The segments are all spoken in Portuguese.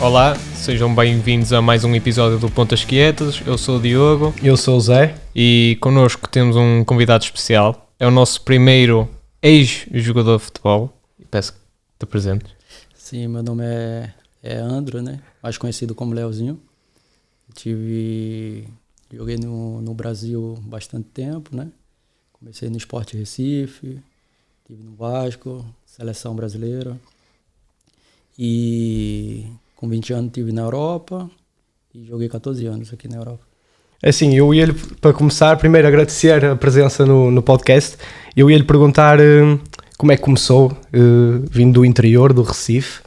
Olá, sejam bem-vindos a mais um episódio do Pontas Quietas. Eu sou o Diogo. Eu sou o Zé. E connosco temos um convidado especial. É o nosso primeiro ex-jogador de futebol. Peço que te apresentes. Sim, meu nome é Andro, né? Mais conhecido como Leozinho. Joguei no Brasil bastante tempo, né? Comecei no Sport Recife, estive no Vasco, seleção brasileira. E com 20 anos estive na Europa e joguei 14 anos aqui na Europa. Assim, eu ia-lhe, para começar, primeiro agradecer a presença no podcast. Eu ia-lhe perguntar como é que começou, vindo do interior, do Recife.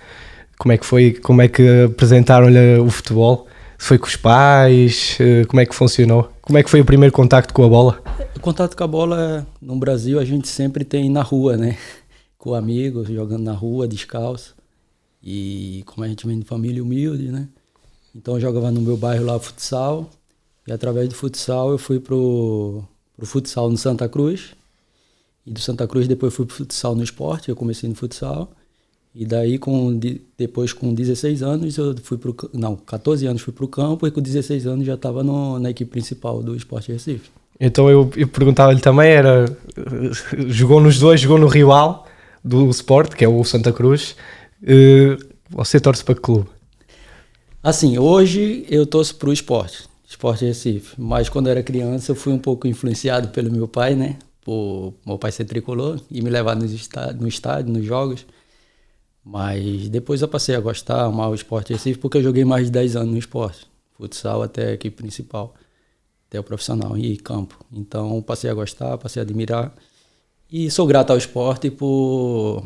Como é que foi, como é que apresentaram-lhe o futebol? Foi com os pais? Como é que funcionou? Como é que foi o primeiro contacto com a bola? O contato com a bola no Brasil a gente sempre tem na rua, né? Com amigos, jogando na rua, descalço. E como a gente vem de família humilde, né? Então eu jogava no meu bairro lá futsal. E através do futsal eu fui pro futsal no Santa Cruz. E do Santa Cruz depois fui pro futsal no Sport, eu comecei no futsal. E daí depois com 16 anos eu fui 14 anos fui pro campo e com 16 anos já estava na equipe principal do Sport Recife. Então eu perguntava-lhe também, jogou nos dois, jogou no rival do Sport, que é o Santa Cruz. Você torce para que clube? Assim, hoje eu torço pro Sport Recife, mas quando eu era criança eu fui um pouco influenciado pelo meu pai, né? Por meu pai ser tricolor e me levar no estádio, nos jogos. Mas depois eu passei a gostar, amar o Sport Recife, porque eu joguei mais de 10 anos no esporte. Futsal até a equipe principal, até o profissional e campo. Então passei a gostar, passei a admirar. E sou grato ao esporte por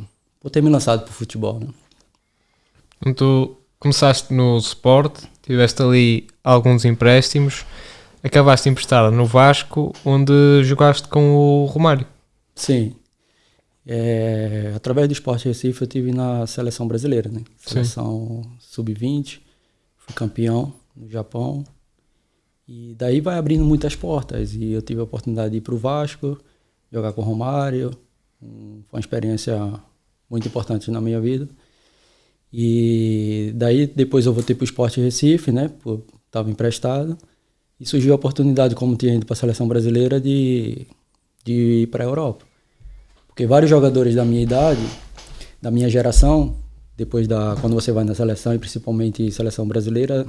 ter me lançado para o futebol, né? Tu começaste no Sport, tiveste ali alguns empréstimos, acabaste emprestado no Vasco, onde jogaste com o Romário. Sim. Através do Sport Recife eu estive na seleção brasileira, né? Seleção sub-20, fui campeão no Japão. E daí vai abrindo muitas portas. E eu tive a oportunidade de ir para o Vasco, jogar com o Romário. Foi uma experiência muito importante na minha vida. E daí depois eu voltei para o Sport Recife, né? Estava emprestado. E surgiu a oportunidade, como tinha ido para a seleção brasileira, de ir para a Europa. Porque vários jogadores da minha idade, da minha geração, quando você vai na seleção, e principalmente seleção brasileira,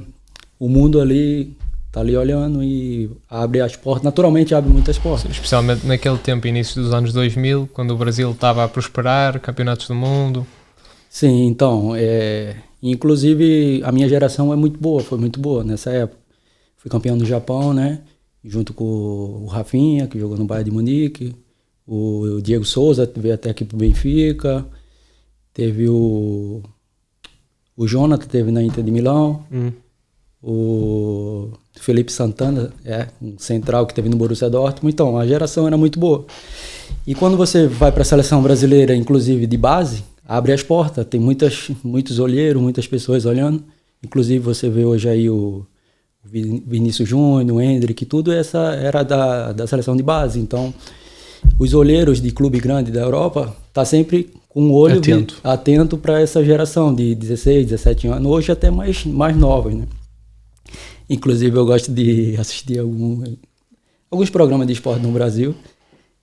o mundo ali está ali olhando e abre as portas, naturalmente abre muitas portas. Especialmente naquele tempo, início dos anos 2000, quando o Brasil estava a prosperar, campeonatos do mundo. Sim, então, inclusive a minha geração foi muito boa nessa época. Fui campeão no Japão, né, junto com o Rafinha, que jogou no Bayern de Munique, o Diego Souza veio até aqui pro Benfica, teve o Jonathan, teve na Inter de Milão, o Felipe Santana, um central que teve no Borussia Dortmund. Então, a geração era muito boa. E quando você vai para a seleção brasileira, inclusive de base, abre as portas, tem muitos olheiros, muitas pessoas olhando. Inclusive você vê hoje aí o Vinícius Júnior, o Hendrick, tudo essa era da seleção de base. Então, os olheiros de clube grande da Europa tá sempre com o olho atento para essa geração de 16, 17 anos, hoje até mais novos, né? Inclusive eu gosto de assistir alguns programas de esporte no Brasil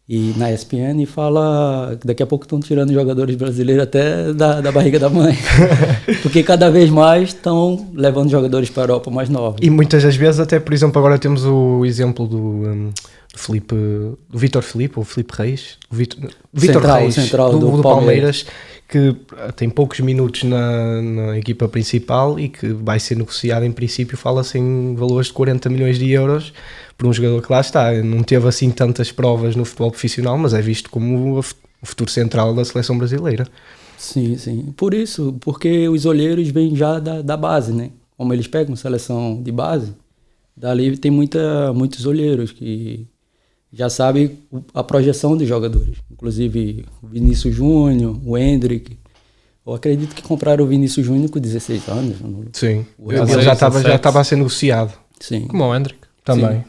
e na ESPN e fala que daqui a pouco estão tirando jogadores brasileiros até da barriga da mãe. Porque cada vez mais estão levando jogadores para a Europa mais novos. E muitas das vezes até, por exemplo, agora temos o exemplo do Vítor Filipe, ou Filipe Reis, Vítor Reis, central do Palmeiras, que tem poucos minutos na equipa principal e que vai ser negociado, em princípio, fala-se em valores de 40 milhões de euros por um jogador que lá está. Não teve assim tantas provas no futebol profissional, mas é visto como o futuro central da seleção brasileira. Sim, sim. Porque os olheiros vêm já da base, né? Como eles pegam seleção de base, dali tem muitos olheiros que já sabem a projeção dos jogadores. Inclusive o Vinícius Júnior, o Hendrick. Eu acredito que compraram o Vinícius Júnior com 16 anos. Sim, ele já estava a ser negociado. Sim. Como o Hendrick. Também. Sim.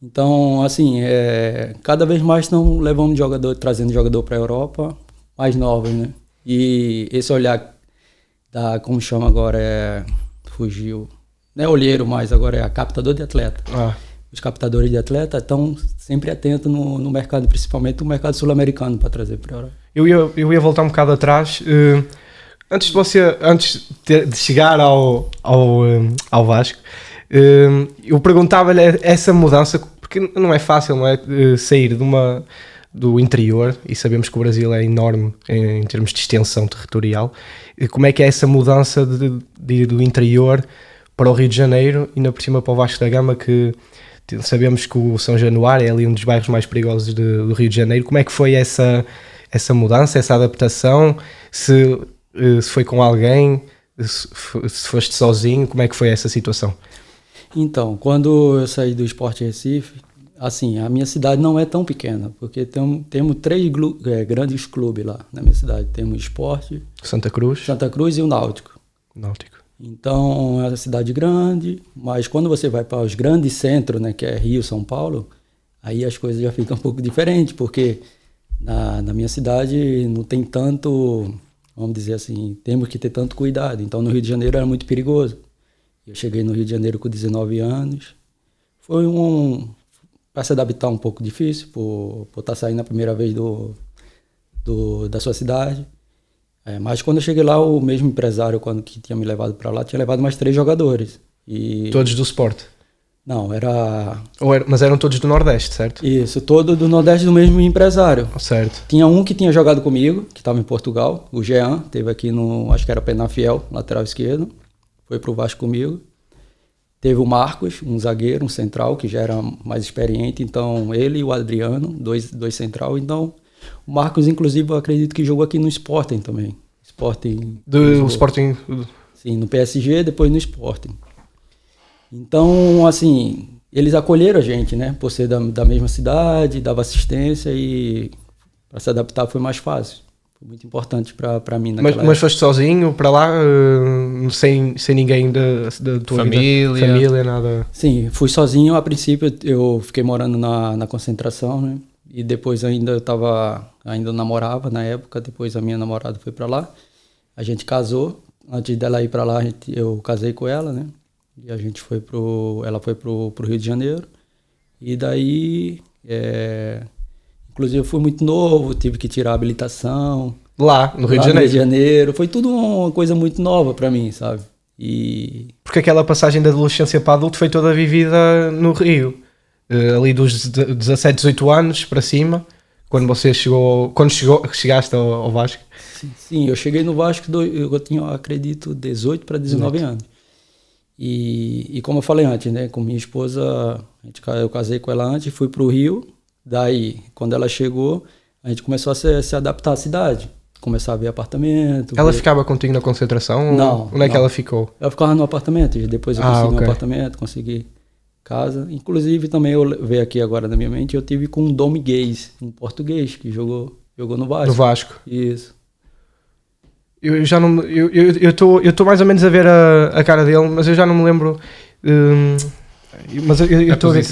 Então, assim, cada vez mais estão levando trazendo jogador para a Europa, mais novos, né? E esse olhar como chama agora, fugiu. Não é olheiro mais, agora é captador de atleta. Os captadores de atleta estão sempre atentos no mercado, principalmente no mercado sul-americano, para trazer para a Europa. Eu ia voltar um bocado atrás. Antes de chegar ao Vasco, eu perguntava-lhe essa mudança, porque não é fácil, não é? Sair do interior, e sabemos que o Brasil é enorme em termos de extensão territorial. Como é que é essa mudança de ir do interior para o Rio de Janeiro e ainda por cima para o Vasco da Gama, que sabemos que o São Januário é ali um dos bairros mais perigosos do Rio de Janeiro. Como é que foi essa mudança, essa adaptação? Se foi com alguém, se foste sozinho, como é que foi essa situação? Então, quando eu saí do Sport Recife, assim, a minha cidade não é tão pequena, porque temos 3 grandes clubes lá na minha cidade. Temos o Sport, Santa Cruz e o Náutico. Então, é uma cidade grande, mas quando você vai para os grandes centros, né, que é Rio, São Paulo, aí as coisas já ficam um pouco diferentes, porque na minha cidade não tem tanto, vamos dizer assim, temos que ter tanto cuidado. Então, no Rio de Janeiro era muito perigoso. Eu cheguei no Rio de Janeiro com 19 anos. Foi para se adaptar um pouco difícil, por estar saindo a primeira vez da sua cidade. Mas quando eu cheguei lá, o mesmo empresário que tinha me levado para lá, tinha levado mais 3 jogadores. Todos do Sport? Não, era... Mas eram todos do Nordeste, certo? Isso, todo do Nordeste do mesmo empresário. Certo. Tinha um que tinha jogado comigo, que estava em Portugal, o Jean, teve aqui acho que era Penafiel, lateral esquerdo, foi pro Vasco comigo. Teve o Marcos, um zagueiro, um central, que já era mais experiente, então ele e o Adriano, dois central, então... O Marcos, inclusive, eu acredito que jogou aqui no Sporting também. Do Sporting? Sim, no PSG, depois no Sporting. Então, assim, eles acolheram a gente, né? Por ser da mesma cidade, dava assistência e para se adaptar foi mais fácil. Foi muito importante para mim naquela época. Mas foste sozinho para lá, sem ninguém da tua família, nada? Sim, fui sozinho. A princípio, eu fiquei morando na concentração, né? E depois ainda namorava na época, depois a minha namorada foi para lá. A gente casou, antes dela ir para lá eu casei com ela, né? E a gente ela foi pro Rio de Janeiro. E daí, inclusive eu fui muito novo, tive que tirar a habilitação. Lá, no Rio de Janeiro? No Rio de Janeiro, foi tudo uma coisa muito nova para mim, sabe? Porque aquela passagem da adolescência para adulto foi toda vivida no Rio. Ali dos 17, 18 anos para cima, quando chegaste ao Vasco? Sim, eu cheguei no Vasco, eu tinha, acredito, 18 para 19 anos. E como eu falei antes, né, com minha esposa, eu casei com ela antes, fui para o Rio, daí, quando ela chegou, a gente começou a se adaptar à cidade, começar a ver apartamento. Ela ficava contigo na concentração? Não. Onde é que ela ficou? Ela ficava no apartamento, depois eu consegui um apartamento, consegui casa. Inclusive, também eu veio aqui agora na minha mente, eu tive com um Domiguez, um português, que jogou no Vasco. No Vasco? Isso. Eu já não... Eu estou mais ou menos a ver a cara dele, mas eu já não me lembro... mas eu estou a ver...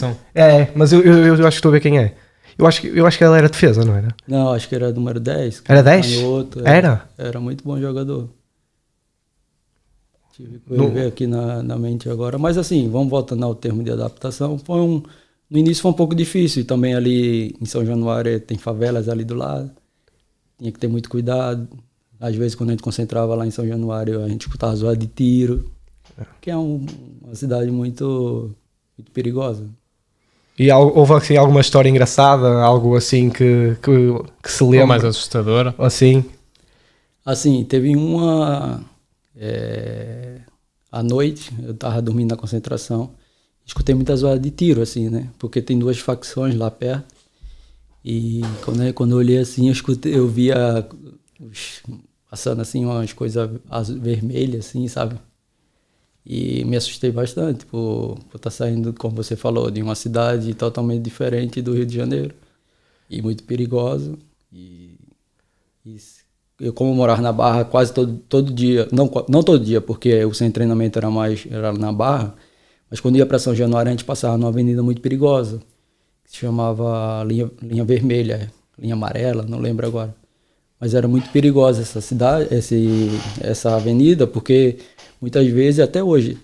mas eu acho que estou a ver quem é. Eu acho que ele era defesa, não era? Não, acho que era número 10. Era 10? Era? Era muito bom jogador. Tive que ver aqui na mente agora. Mas assim, vamos voltando ao termo de adaptação. No início foi um pouco difícil. E também ali em São Januário tem favelas ali do lado. Tinha que ter muito cuidado. Às vezes quando a gente concentrava lá em São Januário, a gente escutava zoada de tiro. Que é uma cidade muito, muito perigosa. E houve assim, alguma história engraçada? Algo assim que se lembra? Ou mais assustadora? Assim? Assim, teve uma... à noite, eu tava dormindo na concentração, escutei muitas zoada de tiro, assim, né? Porque tem 2 facções lá perto. E quando eu olhei assim, eu via passando assim umas coisas vermelhas, assim, sabe? E me assustei bastante por estar saindo, como você falou, de uma cidade totalmente diferente do Rio de Janeiro. E muito perigosa. E eu, como morava na Barra quase todo dia, não todo dia, porque o centro de treinamento era na Barra, mas quando ia para São Januário a gente passava numa avenida muito perigosa, que se chamava linha vermelha, linha amarela, não lembro agora. mas era muito perigosa essa cidade, essa avenida, porque muitas vezes, até hoje,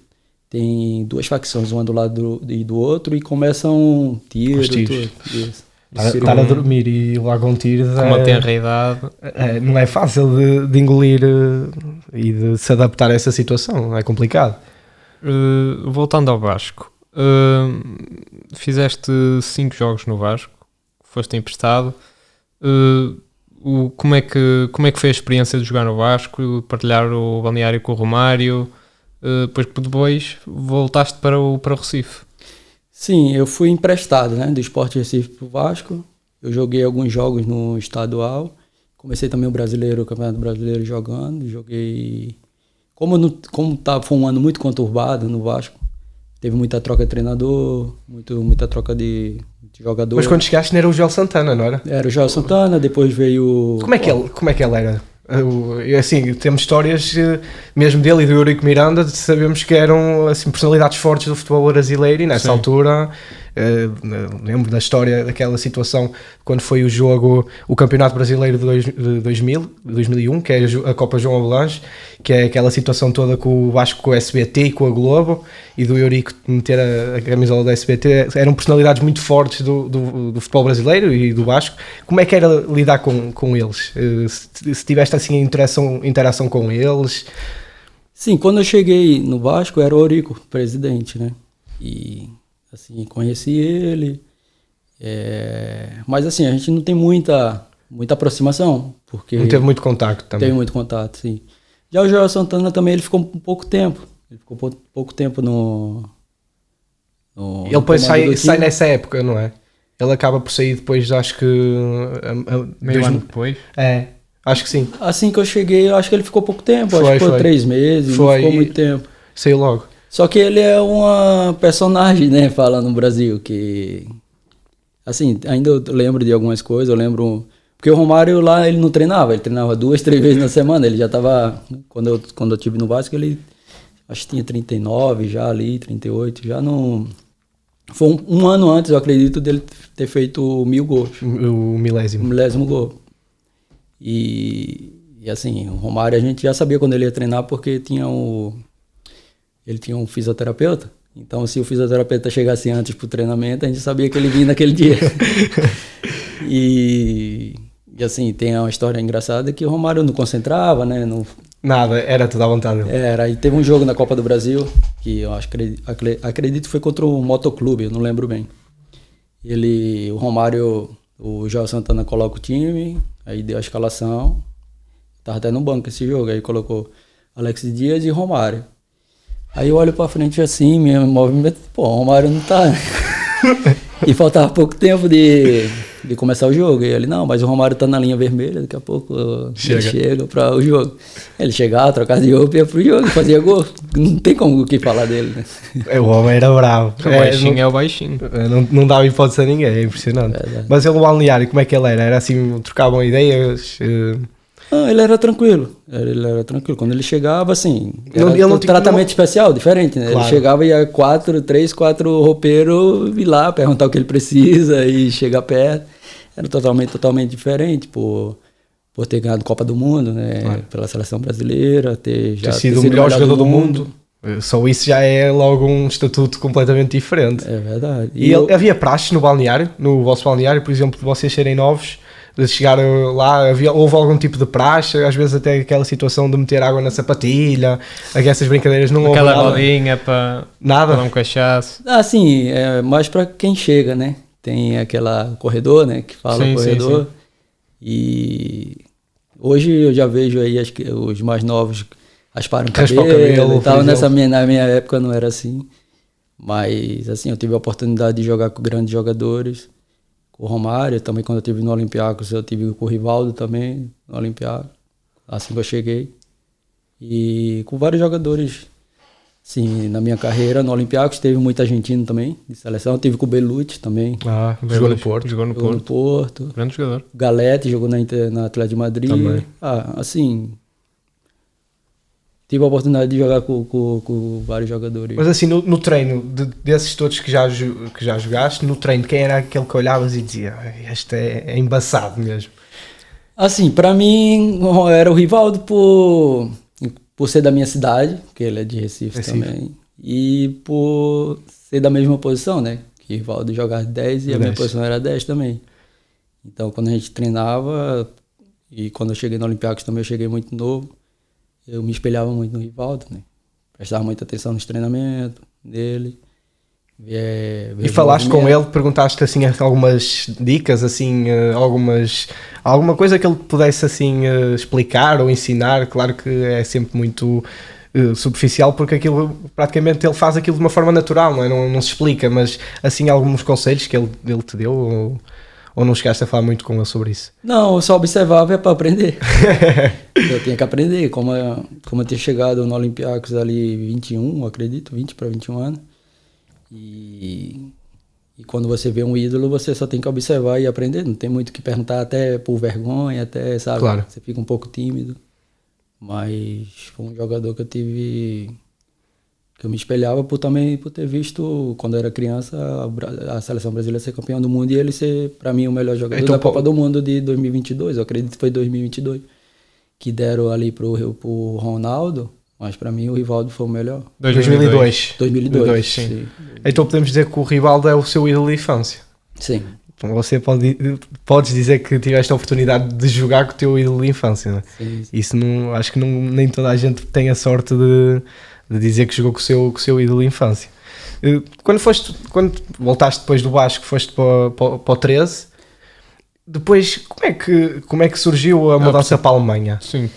tem duas facções, uma do lado e do outro, e começam tiros. Estar a dormir e logo um tiro com uma tenra idade. Não é fácil de engolir e de se adaptar a essa situação, é complicado. Voltando ao Vasco, fizeste 5 jogos no Vasco, foste emprestado. Como é que foi a experiência de jogar no Vasco, partilhar o balneário com o Romário, depois voltaste para o Recife? Sim, eu fui emprestado, né, do Sport Recife para o Vasco. Eu joguei alguns jogos no estadual, comecei também o Campeonato Brasileiro jogando, joguei... Foi um ano muito conturbado no Vasco, teve muita troca de treinador, muita troca de jogador. Mas quando chegaste não era o Joel Santana, não era? Era o Joel Santana, depois veio... Como é que ele era? Assim, temos histórias mesmo dele e do Eurico Miranda, sabemos que eram assim, personalidades fortes do futebol brasileiro, e nessa altura lembro da história daquela situação quando foi o Campeonato Brasileiro de 2001, que é a Copa João Avelange, que é aquela situação toda com o Vasco, com o SBT e com a Globo, e do Eurico meter a camisola da SBT. Eram personalidades muito fortes do futebol brasileiro e do Vasco. Como é que era lidar com eles? Se tiveste assim interação com eles? Sim, quando eu cheguei no Vasco era o Eurico, presidente, né? E assim, conheci ele, mas assim, a gente não tem muita aproximação, porque... Não teve muito contato também. Teve muito contato, sim. Já o Joel Santana também, ele ficou pouco tempo no ele depois sai nessa época, não é? Ele acaba por sair depois, acho que... Meio ano depois? Acho que sim. Assim que eu cheguei, eu acho que ele ficou pouco tempo, acho que foi 3 meses, não ficou muito tempo. Saiu logo. Só que ele é uma personagem, né, fala no Brasil, que... Assim, ainda eu lembro de algumas coisas, eu lembro... Porque o Romário lá, ele não treinava, ele treinava 2, 3 vezes na semana, ele já tava... Quando eu estive no Vasco, ele acho que tinha 39 já ali, 38, já não... Foi um ano antes, eu acredito, dele ter feito 1000 gols. O milésimo. O milésimo gol. E assim, o Romário a gente já sabia quando ele ia treinar, porque ele tinha um fisioterapeuta. Então, se o fisioterapeuta chegasse antes pro treinamento, a gente sabia que ele vinha naquele dia. E assim, tem uma história engraçada que o Romário não concentrava, né? Nada, era tudo à vontade. Era, e teve um jogo na Copa do Brasil, que eu acredito que foi contra o Motoclube, eu não lembro bem. O Romário, o Joel Santana coloca o time, aí deu a escalação, tava até no banco esse jogo, aí colocou Alex Dias e Romário. Aí eu olho pra frente assim, meu movimento, o Romário não tá. E faltava pouco tempo de começar o jogo. E ele, não, mas o Romário tá na linha vermelha, daqui a pouco ele chega para o jogo. Ele chegava, trocava de roupa, ia pro jogo, fazia gol. Não tem como o que falar dele, né? O homem era bravo. O baixinho é o baixinho. Não dava hipótese a ninguém, é impressionante. Mas ele, o balneário, como é que ele era? Era assim, trocavam ideias... Ele era tranquilo. Quando ele chegava, assim, era um tratamento especial, diferente, né? Claro. Ele chegava e ia 3, 4 roupeiros ir lá, perguntar o que ele precisa e chegar perto. Era totalmente diferente, por ter ganhado Copa do Mundo, né? Claro. Pela seleção brasileira, ter sido o melhor jogador do mundo. Só isso já é logo um estatuto completamente diferente. É verdade. E havia praxe no balneário, no vosso balneário, por exemplo, de vocês serem novos, de chegar lá, houve algum tipo de praxe, às vezes até aquela situação de meter água na sapatilha, essas brincadeiras não houve nada. Aquela rodinha para dar um cachaço. Sim, é mais para quem chega, né? Tem aquela corredor, né? Que fala corredor. Sim. E hoje eu já vejo aí os mais novos rasparam o cabelo e tal. Na minha época não era assim. Mas assim, eu tive a oportunidade de jogar com grandes jogadores. O Romário, também quando eu estive no Olympiacos, eu tive com o Rivaldo também, no Olympiacos, assim que eu cheguei. E com vários jogadores, sim, na minha carreira, no Olympiacos, teve muito argentino também, de seleção. Eu tive com o Belucci também. Jogou no Porto. Jogou no Porto. Grande jogador. Galete jogou na Atlético de Madrid. Também. Assim... Tive a oportunidade de jogar com vários jogadores. Mas assim, no treino, desses todos que já jogaste, no treino, quem era aquele que olhavas e dizia, este é embaçado mesmo? Assim, pra mim, era o Rivaldo por ser da minha cidade, que ele é de Recife também, e por ser da mesma posição, né? Que o Rivaldo jogava 10 e a minha posição era 10 também. Então, quando a gente treinava, e quando eu cheguei no Olympiacos também, eu cheguei muito novo, eu me espelhava muito no Rivaldo, né? Prestava muita atenção nos treinamentos dele. E falaste com ele, perguntaste assim algumas dicas, assim, alguma coisa que ele pudesse assim explicar ou ensinar. Claro que é sempre muito superficial, porque aquilo praticamente ele faz aquilo de uma forma natural, não é? Não se explica, mas assim alguns conselhos que ele te deu, ou não chegaste a falar muito com ele sobre isso? Não, eu só observava para aprender. Eu tinha que aprender, como eu tinha chegado no Olympiacos ali 21, acredito, 20 para 21 anos. E quando você vê um ídolo, você só tem que observar e aprender. Não tem muito o que perguntar, até por vergonha, até, sabe? Claro. Você fica um pouco tímido. Mas foi um jogador que eu me espelhava por ter visto, quando eu era criança, a seleção brasileira ser campeã do mundo e ele ser, para mim, o melhor jogador da Copa do Mundo de 2022. Eu acredito que foi 2022. Que deram ali pro Ronaldo. Mas para mim o Rivaldo foi o melhor. 2002, sim. Sim. Então podemos dizer que o Rivaldo é o seu ídolo de infância. Sim. Então você podes dizer que tiveste a oportunidade de jogar com o teu ídolo de infância, não é? Sim. Isso não, acho que nem toda a gente tem a sorte de dizer que jogou com o seu ídolo de infância. Quando voltaste depois do Vasco, foste para o 13, depois como é que surgiu a mudança para a Alemanha? Sim.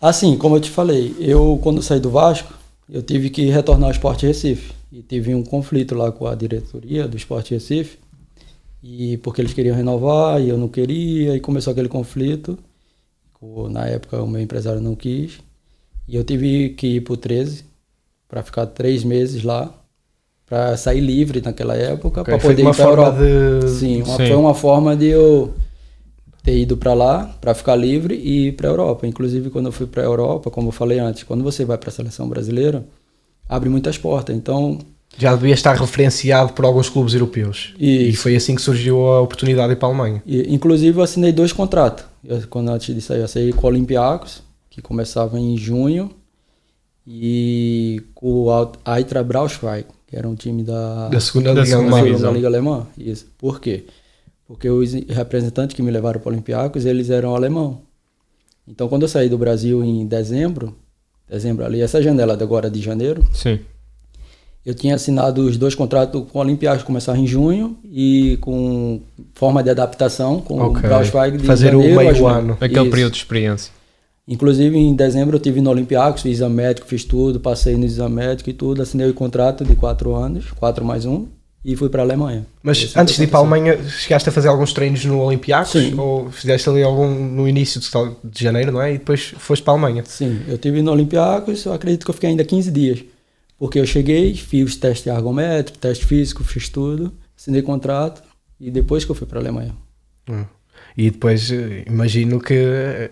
Assim, como eu te falei, quando saí do Vasco, eu tive que retornar ao Sport Recife. E tive um conflito lá com a diretoria do Sport Recife, porque eles queriam renovar e eu não queria, e começou aquele conflito. Na época o meu empresário não quis, e eu tive que ir para o 13, para ficar 3 meses lá, para sair livre naquela época, para poder ir para a Europa. Sim, foi uma forma de eu ter ido para lá, para ficar livre e ir para a Europa. Inclusive, quando eu fui para a Europa, como eu falei antes, quando você vai para a seleção brasileira, abre muitas portas. Então, já devia estar referenciado por alguns clubes europeus. E foi assim que surgiu a oportunidade de ir para a Alemanha. Inclusive, eu assinei 2 contratos. Antes de sair, eu assinei com o Olympiacos, que começava em junho, e com o Eintracht Braunschweig, que era um time da segunda Liga Alemã. Isso. Por quê? Porque os representantes que me levaram para o Olympiacos, eles eram alemão. Então, quando eu saí do Brasil em dezembro ali, essa janela agora de janeiro, sim, eu tinha assinado os 2 contratos com o Olympiacos, começar em junho, e com forma de adaptação com o Braunschweig de fazer janeiro, o meio ano. Aquele período de experiência. Inclusive, em dezembro eu estive no Olympiacos, fiz exame médico, fiz tudo, passei no exame médico e tudo, assinei o contrato de 4 anos, 4 mais 1, e fui para a Alemanha. Mas antes de ir para a Alemanha, chegaste a fazer alguns treinos no Olympiacos? Sim. Ou fizeste ali algum no início de janeiro, não é? E depois foste para a Alemanha? Sim, eu estive no Olympiacos, eu acredito que eu fiquei ainda 15 dias. Porque eu cheguei, fiz os testes ergométricos, teste físico, fiz tudo, assinei contrato, e depois que eu fui para a Alemanha. E depois, imagino que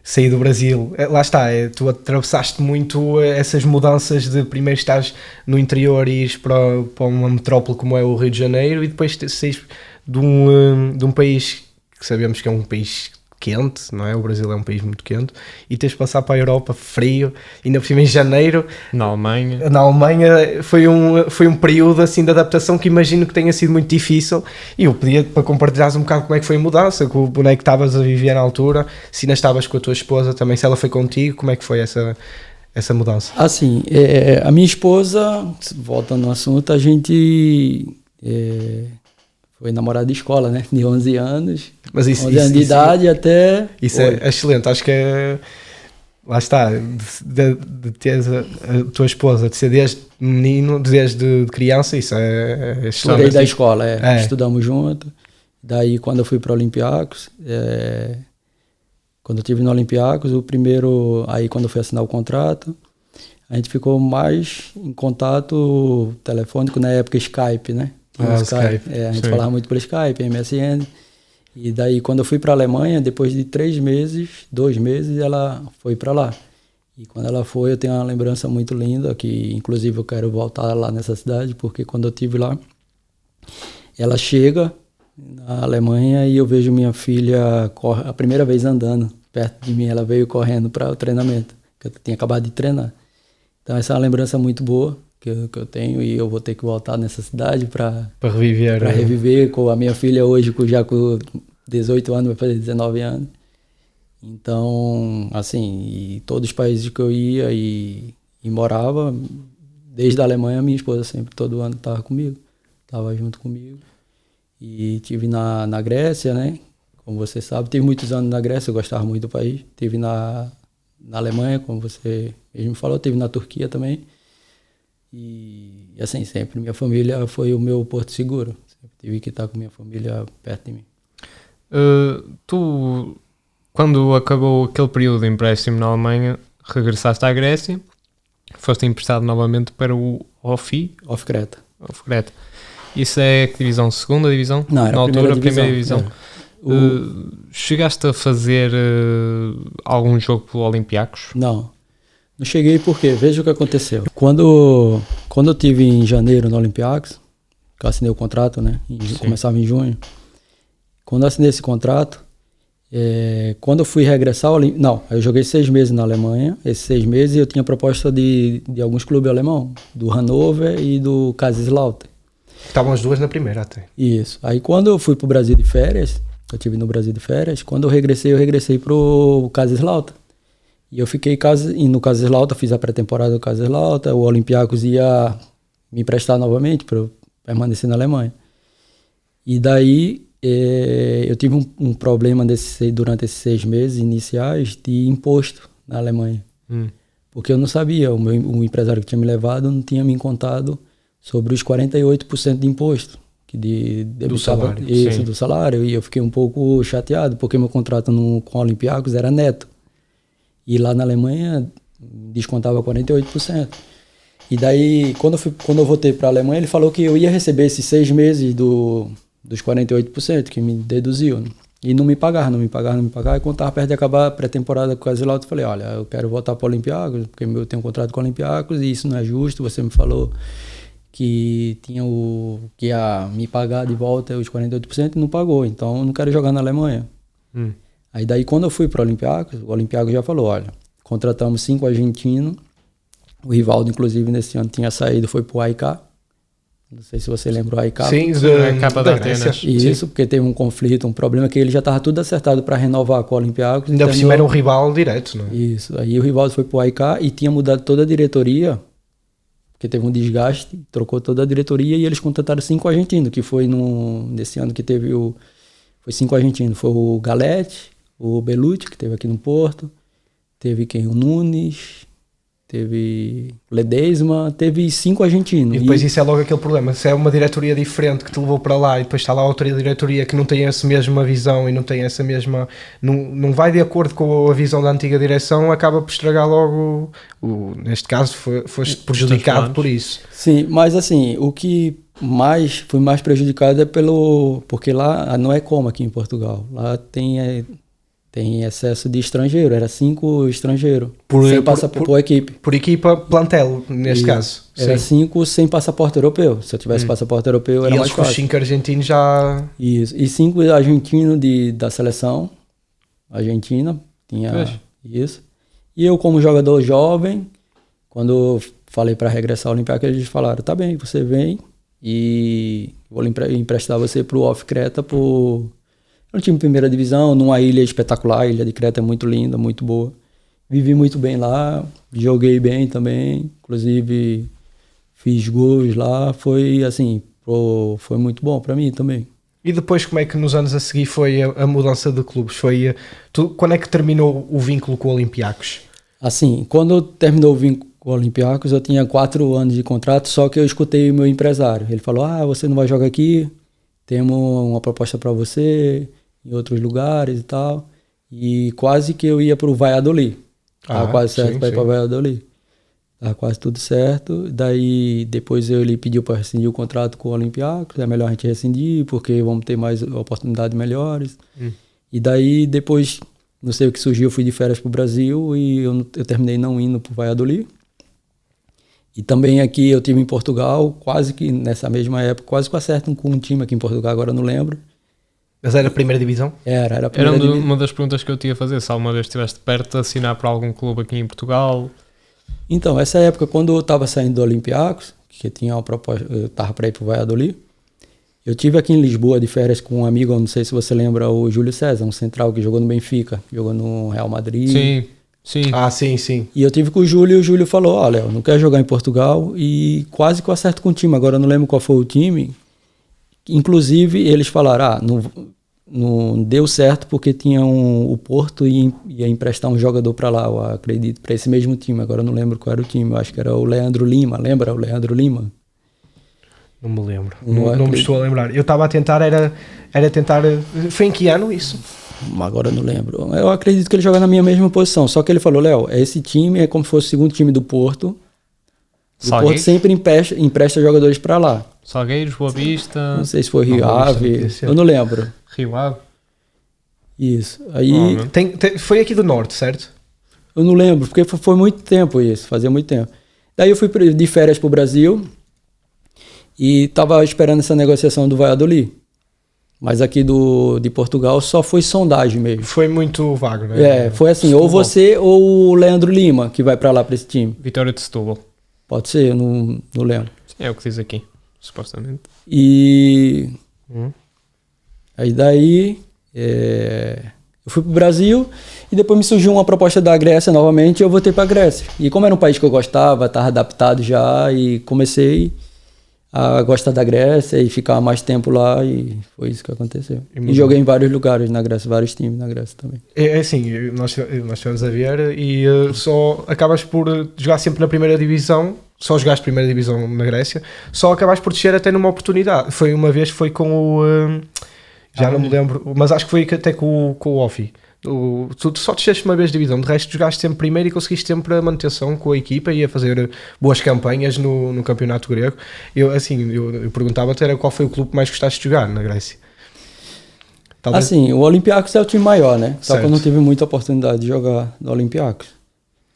saí do Brasil, lá está, tu atravessaste muito essas mudanças de primeiro estás no interior e ires para uma metrópole como é o Rio de Janeiro, e depois saís de um país que sabemos que é um país quente, não é? O Brasil é um país muito quente, e tens de passar para a Europa frio, ainda por cima em janeiro. Na Alemanha foi um período assim de adaptação que imagino que tenha sido muito difícil, e eu pedia para compartilhares um bocado como é que foi a mudança, com o boneco que estavas a viver na altura, se ainda estavas com a tua esposa também, se ela foi contigo, como é que foi essa mudança? Assim, a minha esposa, voltando no assunto, a gente foi namorada de escola, né? De 11 anos. Mas 11 anos de idade até... Isso é excelente. Acho que lá está, de ter a tua esposa, de ser desde menino, desde criança, isso é excelente. Estudei da escola, estudamos junto. Daí, quando eu fui para o Olympiacos, quando eu estive no Olympiacos, aí quando eu fui assinar o contrato, a gente ficou mais em contato telefônico, na época Skype, né? Skype. A gente falava muito pelo Skype, MSN. E daí, quando eu fui para a Alemanha, depois de 2 meses, ela foi para lá. E quando ela foi, eu tenho uma lembrança muito linda, que inclusive eu quero voltar lá nessa cidade, porque quando eu estive lá, ela chega na Alemanha, e eu vejo minha filha a primeira vez andando perto de mim. Ela veio correndo para o treinamento, que eu tinha acabado de treinar. Então essa é uma lembrança muito boa que eu tenho, e eu vou ter que voltar nessa cidade para reviver com a minha filha hoje, já com 18 anos, vai fazer 19 anos. Então, assim, e todos os países que eu ia e morava, desde a Alemanha, minha esposa sempre, todo ano, estava junto comigo. E tive na Grécia, né? Como você sabe, tive muitos anos na Grécia, eu gostava muito do país. Tive na Alemanha, como você mesmo falou, tive na Turquia também. E assim, sempre minha família foi o meu porto seguro. Sempre tive que estar com minha família perto de mim. Tu, quando acabou aquele período de empréstimo na Alemanha, regressaste à Grécia, foste emprestado novamente para o OFI Creta. Isso é que divisão? Segunda divisão? Não, era na altura, a primeira divisão. Chegaste a fazer algum jogo pelo Olympiacos? Não cheguei, porque veja o que aconteceu. Quando eu estive em janeiro no Olympiacos, que eu assinei o contrato, né? Começava em junho. Quando eu assinei esse contrato, quando eu fui regressar eu joguei 6 meses na Alemanha. Esses 6 meses eu tinha proposta de alguns clubes alemão, do Hannover e do Kaiserslautern. Estavam as duas na primeira até. Isso. Aí quando eu fui pro Brasil de férias, eu estive no Brasil de férias, quando eu regressei pro Kaiserslautern. E eu fiquei no Kaiserslautern, fiz a pré-temporada do Kaiserslautern, o Olympiacos ia me emprestar novamente para eu permanecer na Alemanha. E daí eu tive um problema durante esses 6 meses iniciais de imposto na Alemanha. Porque eu não sabia, o empresário que tinha me levado não tinha me contado sobre os 48% de imposto do salário. Isso, do salário. E eu fiquei um pouco chateado, porque meu contrato com o Olympiacos era neto. E lá na Alemanha descontava 48%. E daí, quando eu voltei para a Alemanha, ele falou que eu ia receber esses 6 meses dos 48%, que me deduziu. Né? E não me pagaram. E quando estava perto de acabar a pré-temporada com o Kaiserslautern, eu falei, olha, eu quero voltar para o Olympiacos, porque eu tenho um contrato com o Olympiacos e isso não é justo. Você me falou que que ia me pagar de volta os 48% e não pagou. Então, eu não quero jogar na Alemanha. Aí daí, quando eu fui para o Olympiacos já falou, olha, contratamos 5 argentinos. O Rivaldo, inclusive, nesse ano tinha saído, foi pro AIK. Não sei se você lembra o AIK. Sim, a capa da Atenas. Isso, porque teve um conflito, um problema, que ele já estava tudo acertado para renovar com o Olympiacos. Ainda por cima era um rival direto, não é? Isso, aí o Rivaldo foi pro AIK e tinha mudado toda a diretoria, porque teve um desgaste, trocou toda a diretoria e eles contrataram 5 argentinos, que foi nesse ano que teve foi 5 argentinos. Foi o Galete, o Belucci, que teve aqui no Porto, teve o Nunes, teve Ledesma, teve 5 argentinos. E depois isso é logo aquele problema, se é uma diretoria diferente que te levou para lá e depois está lá outra diretoria que não tem essa mesma visão e não tem essa mesma, não vai de acordo com a visão da antiga direção, acaba por estragar logo, neste caso foste prejudicado por isso. Sim, mas assim, o que fui mais prejudicado porque lá não é como aqui em Portugal, lá tem excesso de estrangeiro, era 5 estrangeiros, sem passaporte por equipe. Por equipa, plantel, neste caso. Era 5 sem passaporte europeu. Se eu tivesse passaporte europeu, era mais fácil. E 5 argentinos já... Isso, e 5 argentinos da seleção argentina, tinha isso. E eu, como jogador jovem, quando eu falei para regressar ao Olympiacos, eles falaram, tá bem, você vem e vou emprestar você pro OFI Creta, um time de primeira divisão, numa ilha espetacular. A ilha de Creta é muito linda, muito boa. Vivi muito bem lá, joguei bem também, inclusive fiz gols lá. Foi assim, foi muito bom para mim também. E depois, como é que nos anos a seguir foi a mudança de clubes? Quando é que terminou o vínculo com o Olympiacos? Assim, quando terminou o vínculo com o Olympiacos, eu tinha 4 anos de contrato, só que eu escutei o meu empresário. Ele falou, você não vai jogar aqui, temos uma proposta para você em outros lugares e tal. E quase que eu ia para o Valladolid. Estava quase certo para ir para o Valladolid. Estava quase tudo certo. Daí depois ele pediu para rescindir o contrato com o Olympiacos. É melhor a gente rescindir porque vamos ter mais oportunidades melhores. E daí depois, não sei o que surgiu, eu fui de férias para o Brasil e eu terminei não indo para o Valladolid. E também aqui eu tive em Portugal, quase que nessa mesma época, quase que eu acerto com um time aqui em Portugal, agora eu não lembro. Mas era a primeira divisão? Era a Era primeira divisão. uma das perguntas que eu tinha a fazer, se alguma vez estiveste perto de assinar para algum clube aqui em Portugal. Então, essa época, quando eu estava saindo do Olympiacos, que tinha uma proposta, eu estava para ir para o Valladolid, eu tive aqui em Lisboa de férias com um amigo, não sei se você lembra, o Júlio César, um central que jogou no Benfica, jogou no Real Madrid. Sim, sim. Ah, sim. E eu tive com o Júlio e o Júlio falou, olha, eu não quero jogar em Portugal, e quase que eu acerto com o time, agora eu não lembro qual foi o time. Inclusive, eles falaram, não deu certo porque tinha o Porto e ia emprestar um jogador para lá, eu acredito, para esse mesmo time. Agora eu não lembro qual era o time, eu acho que era o Leandro Lima, lembra o Leandro Lima? Não me lembro, não me estou a lembrar. Eu estava a tentar, era tentar... Foi em que ano isso? Agora eu não lembro. Eu acredito que ele joga na minha mesma posição, só que ele falou, Léo, esse time é como se fosse o segundo time do Porto. O Porto sempre empresta jogadores para lá. Salgueiros, Boa Vista... Não sei se foi Rio Ave, eu não lembro. Rio Ave? Isso. Aí... Foi aqui do Norte, certo? Eu não lembro, porque foi muito tempo isso, fazia muito tempo. Daí eu fui de férias pro Brasil e estava esperando essa negociação do Valladolid. Mas aqui de Portugal só foi sondagem mesmo. Foi muito vago, né? Foi assim, ou você ou o Leandro Lima, que vai para lá para esse time. Vitória de Setúbal. Pode ser, eu não lembro. É o que diz aqui, supostamente. E... Aí daí... eu fui pro Brasil e depois me surgiu uma proposta da Grécia novamente e eu voltei pra Grécia. E como era um país que eu gostava, estava adaptado já e comecei a gostar da Grécia e ficar mais tempo lá e foi isso que aconteceu. E joguei em vários lugares na Grécia, vários times na Grécia também. É assim, nós estivemos a ver e só acabas por jogar sempre na primeira divisão, só jogaste primeira divisão na Grécia, só acabas por descer até numa oportunidade. Foi uma vez, foi com o... já não me lembro, mas acho que foi até com o Ofi. Tu só desceste uma vez de divisão, de resto jogaste sempre primeiro e conseguiste sempre a manutenção com a equipa e a fazer boas campanhas no campeonato grego. Eu perguntava-te qual foi o clube que mais gostaste de jogar na Grécia? Talvez... Assim, o Olympiacos é o time maior, né? Só certo. que eu não tive muita oportunidade de jogar no Olympiacos.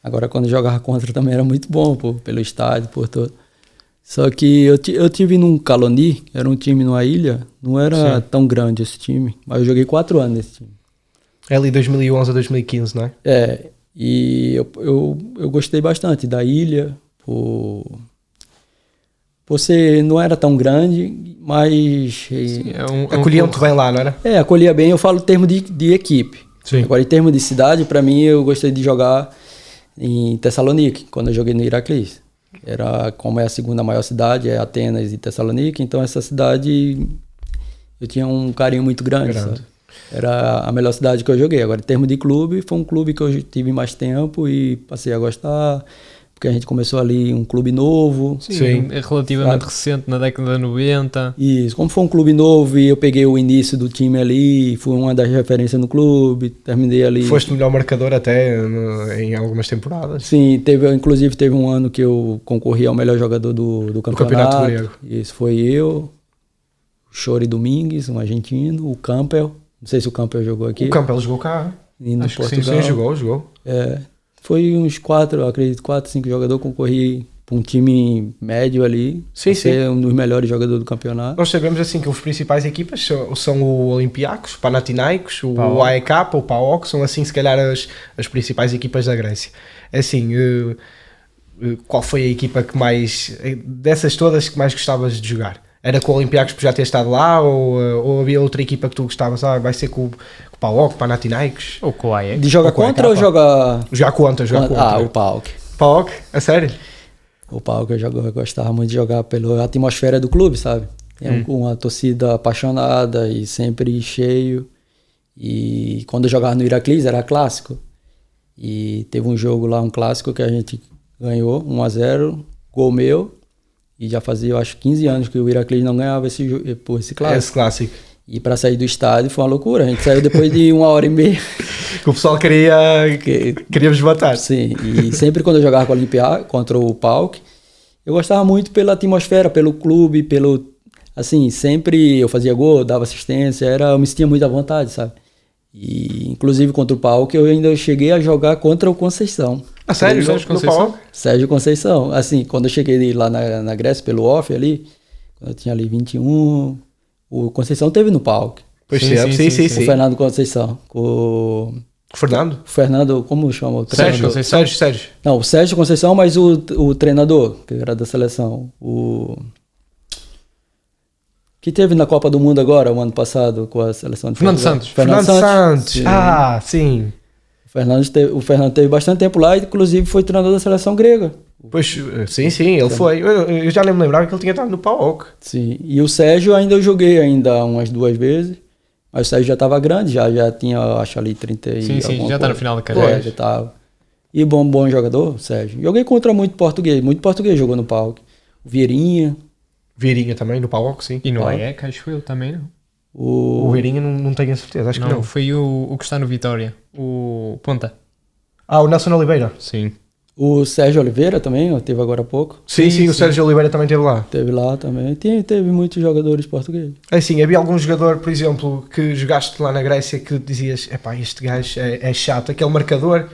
Agora, quando jogava contra também era muito bom, pelo estádio, por todo. Só que eu tive num Caloni, era um time numa ilha, não era tão grande esse time, mas eu joguei 4 anos nesse time. É ali 2011 a 2015, não é? E eu gostei bastante da ilha, por ser, não era tão grande, mas... Sim, acolhiam-te bem lá, não era? Acolhia bem, eu falo em termos de equipe. Sim. Agora, em termos de cidade, para mim, eu gostei de jogar em Tessalonique, quando eu joguei no Heracles. Como é a segunda maior cidade, é Atenas e Tessalonique, então essa cidade eu tinha um carinho muito grande. Sabe? Era a melhor cidade que eu joguei. Agora, em termos de clube, foi um clube que eu tive mais tempo e passei a gostar, porque a gente começou ali um clube novo. Sim. É relativamente recente, na década de 90. Isso, como foi um clube novo e eu peguei o início do time ali, fui uma das referências no clube, terminei ali. Foste o melhor marcador até em algumas temporadas. Sim, inclusive teve um ano que eu concorri ao melhor jogador do campeonato grego. Isso foi eu, o Chori Domingues, um argentino, o Campbell. Não sei se o Campbell jogou aqui. O Campbell jogou cá. E no Acho Portugal. que sim, jogou. Foi uns 4, acredito, 5 jogadores, concorri para um time médio ali. Sim. Ser um dos melhores jogadores do campeonato. Nós sabemos assim que as principais equipas são o Olympiacos, o Panathinaikos, o AEK, o PAOK, são assim se calhar as principais equipas da Grécia. Assim, qual foi a equipa que mais, dessas todas, que mais gostavas de jogar? Era com o Olympiacos por já ter estado lá ou havia outra equipa que tu gostavas? Vai ser com o PAOK, Panathinaikos? Ou com o AEK? De jogar contra ou jogar... Jogar contra. O PAOK. PAOK? A sério? O PAOK eu gostava muito de jogar pela atmosfera do clube, sabe? Uma torcida apaixonada e sempre cheio. E quando eu jogava no Heracles era clássico. E teve um jogo lá, um clássico que a gente ganhou, 1-0, gol meu. E já fazia, eu acho, 15 anos que o Heracles não ganhava esse clássico. Esse clássico. E para sair do estádio foi uma loucura. A gente saiu depois de 1h30. Que o pessoal queria-vos matar. Sim, e sempre quando eu jogava com o Olympiacos, contra o PAOK, eu gostava muito pela atmosfera, pelo clube, assim, sempre eu fazia gol, dava assistência, eu me sentia muito à vontade, sabe? E inclusive contra o PAOK eu ainda cheguei a jogar contra o Conceição. Ah, sério? Sérgio Conceição? Sérgio Conceição. Assim, quando eu cheguei lá na Grécia, pelo off ali, quando eu tinha ali 21, o Conceição teve no PAOK. Pois Sim, sim, sim, sim, sim, O Fernando Conceição. O Fernando? Como chama o Sérgio treinador? Conceição. Sérgio. Não, o Sérgio Conceição, mas o treinador, que era da seleção. Que teve na Copa do Mundo agora, o ano passado, com a seleção de Fernando Portugal. Santos. Fernando Santos. Sim. Ah, sim. O Fernando teve bastante tempo lá e inclusive foi treinador da seleção grega. Pois, sim, ele foi. Eu já nem me lembrava que ele tinha estado no PAOK. Sim. E o Sérgio ainda eu joguei ainda umas 2 vezes. Mas o Sérgio já estava grande, já tinha, acho ali 30 e Sim, alguma já está no coisa. final da carreira. Já tava. E bom jogador, o Sérgio. Joguei contra muito português jogou no palco. O Vieirinha. Vieirinha também, no PAOK, sim. E no Ah. AEC, acho eu também, não. O Vieirinha não tenho a certeza, acho que não. Foi o que está no Vitória. O Ponta. Ah, o Nelson Oliveira. Sim. O Sérgio Oliveira também, teve agora há pouco. Sim, o Sérgio Oliveira também esteve lá. Teve lá também. Teve muitos jogadores portugueses. Assim, havia algum jogador, por exemplo, que jogaste lá na Grécia que dizias, epá, este gajo é chato, aquele marcador,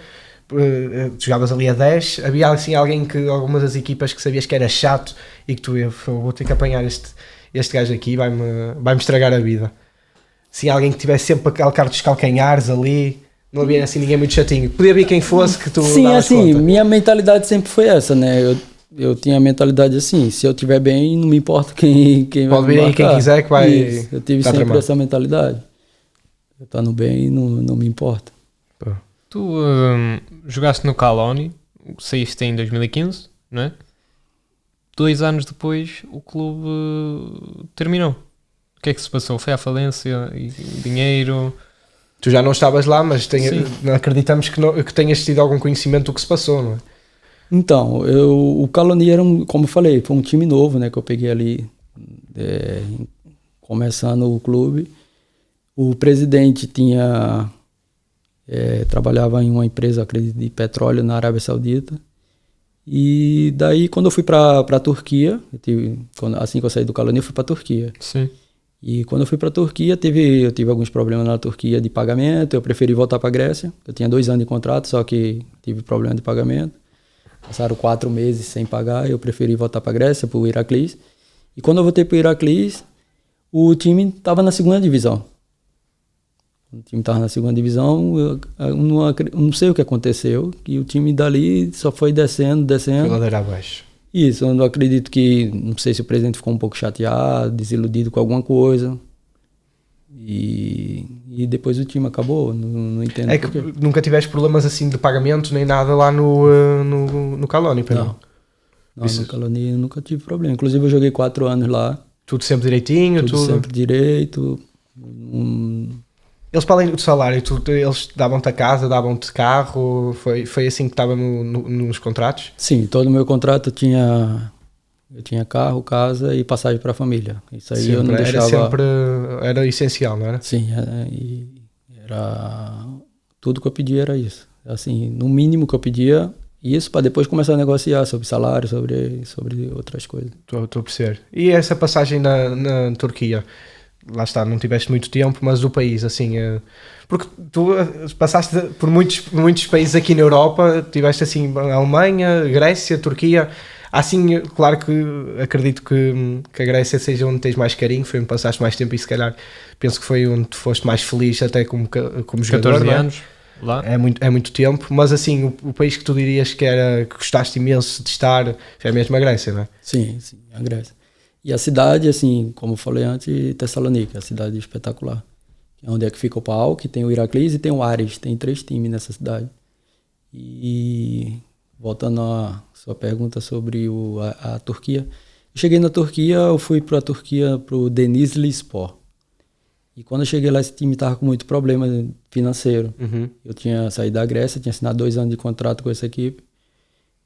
jogavas ali a 10, havia assim alguém que, alguma das equipas que sabias que era chato e que eu vou ter que apanhar este gajo aqui, vai-me estragar a vida. Assim, alguém que tivesse sempre a calcar dos calcanhares ali, não havia assim ninguém muito chatinho. Podia vir quem fosse que tu Sim, davas assim, conta. minha mentalidade sempre foi essa, né? Eu tinha a mentalidade assim, se eu estiver bem, não me importa quem vai Pode me vir aí quem marcar. quiser que vai... Isso, eu tive tá sempre tramado. essa mentalidade. Eu estando bem, não me importa. Tu jogaste no Caloni, saíste em 2015, não é? 2 anos depois o clube terminou. O que é que se passou? Foi à falência? E dinheiro? Tu já não estavas lá, mas Sim. acreditamos que tenhas tido algum conhecimento do que se passou, não é? Então, o Caloni era, como eu falei, foi um time novo, né? Que eu peguei ali, começando o clube. O presidente trabalhava em uma empresa, acredito, de petróleo na Arábia Saudita. E daí, quando eu fui para a Turquia, assim que eu saí do Caloni, eu fui para a Turquia. Sim. E quando eu fui para a Turquia, eu tive alguns problemas na Turquia de pagamento, eu preferi voltar para a Grécia. Eu tinha 2 anos de contrato, só que tive problema de pagamento. Passaram 4 meses sem pagar, eu preferi voltar para a Grécia, para o Heracles. E quando eu voltei para o Heracles, o time estava na 2ª divisão. O time estava na 2ª divisão, eu não sei o que aconteceu, e o time dali só foi descendo. Foi ladeira abaixo. Isso, eu não acredito não sei se o presidente ficou um pouco chateado, desiludido com alguma coisa. E depois o time acabou, não entendo É por que quê. nunca tiveste problemas assim de pagamento nem nada lá no Caloni, Não, no Caloni eu nunca tive problema. Inclusive eu joguei 4 anos lá, Tudo sempre direitinho, tudo sempre direito. Eles, para além do salário, eles davam-te a casa, davam-te carro, foi assim que estava nos contratos? Sim, todo o meu contrato eu tinha carro, casa e passagem para a família. Isso aí eu não deixava... Era essencial, não era? Sim, era tudo que eu pedia era isso. Assim, no mínimo que eu pedia, isso para depois começar a negociar sobre salário, sobre outras coisas. Estou a perceber. E essa passagem na Turquia? Lá está, não tiveste muito tempo, mas o país, assim, porque tu passaste por muitos países aqui na Europa, tiveste assim, Alemanha, Grécia, Turquia, assim, claro que acredito que a Grécia seja onde tens mais carinho, foi onde passaste mais tempo e se calhar penso que foi onde tu foste mais feliz até como jogador, 14 não é? anos lá. É muito tempo, mas assim, o país que tu dirias que gostaste imenso de estar, é mesmo a Grécia, não é? Sim, a Grécia. E a cidade, assim, como eu falei antes, Tessalônica, a cidade espetacular. Onde é que fica o PAOK, tem o Heracles e tem o Ares, tem 3 times nessa cidade. E voltando à sua pergunta sobre a Turquia, eu cheguei na Turquia, eu fui para a Turquia, para o Denizlispor. E quando eu cheguei lá, esse time estava com muito problema financeiro. Uhum. Eu tinha saído da Grécia, tinha assinado 2 anos de contrato com essa equipe.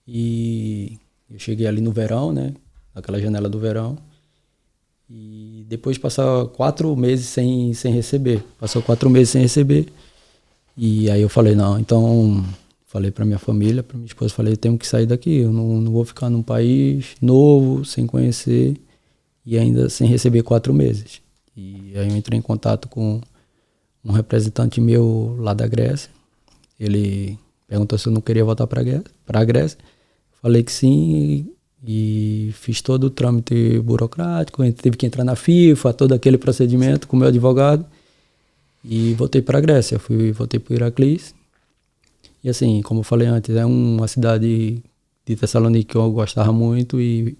E eu cheguei ali no verão, né? Naquela janela do verão. E depois passar 4 meses sem receber. Passou 4 meses sem receber. E aí eu falei, não, então... Falei para minha família, para minha esposa, falei, eu tenho que sair daqui. Eu não vou ficar num país novo, sem conhecer e ainda sem receber 4 meses. E aí eu entrei em contato com um representante meu lá da Grécia. Ele perguntou se eu não queria voltar para a Grécia. Falei que sim e fiz todo o trâmite burocrático. Teve que entrar na FIFA, todo aquele procedimento com o meu advogado. e voltei para a Grécia. Voltei para o Heraclius. E assim, como eu falei antes, é uma cidade de Tessalônica que eu gostava muito e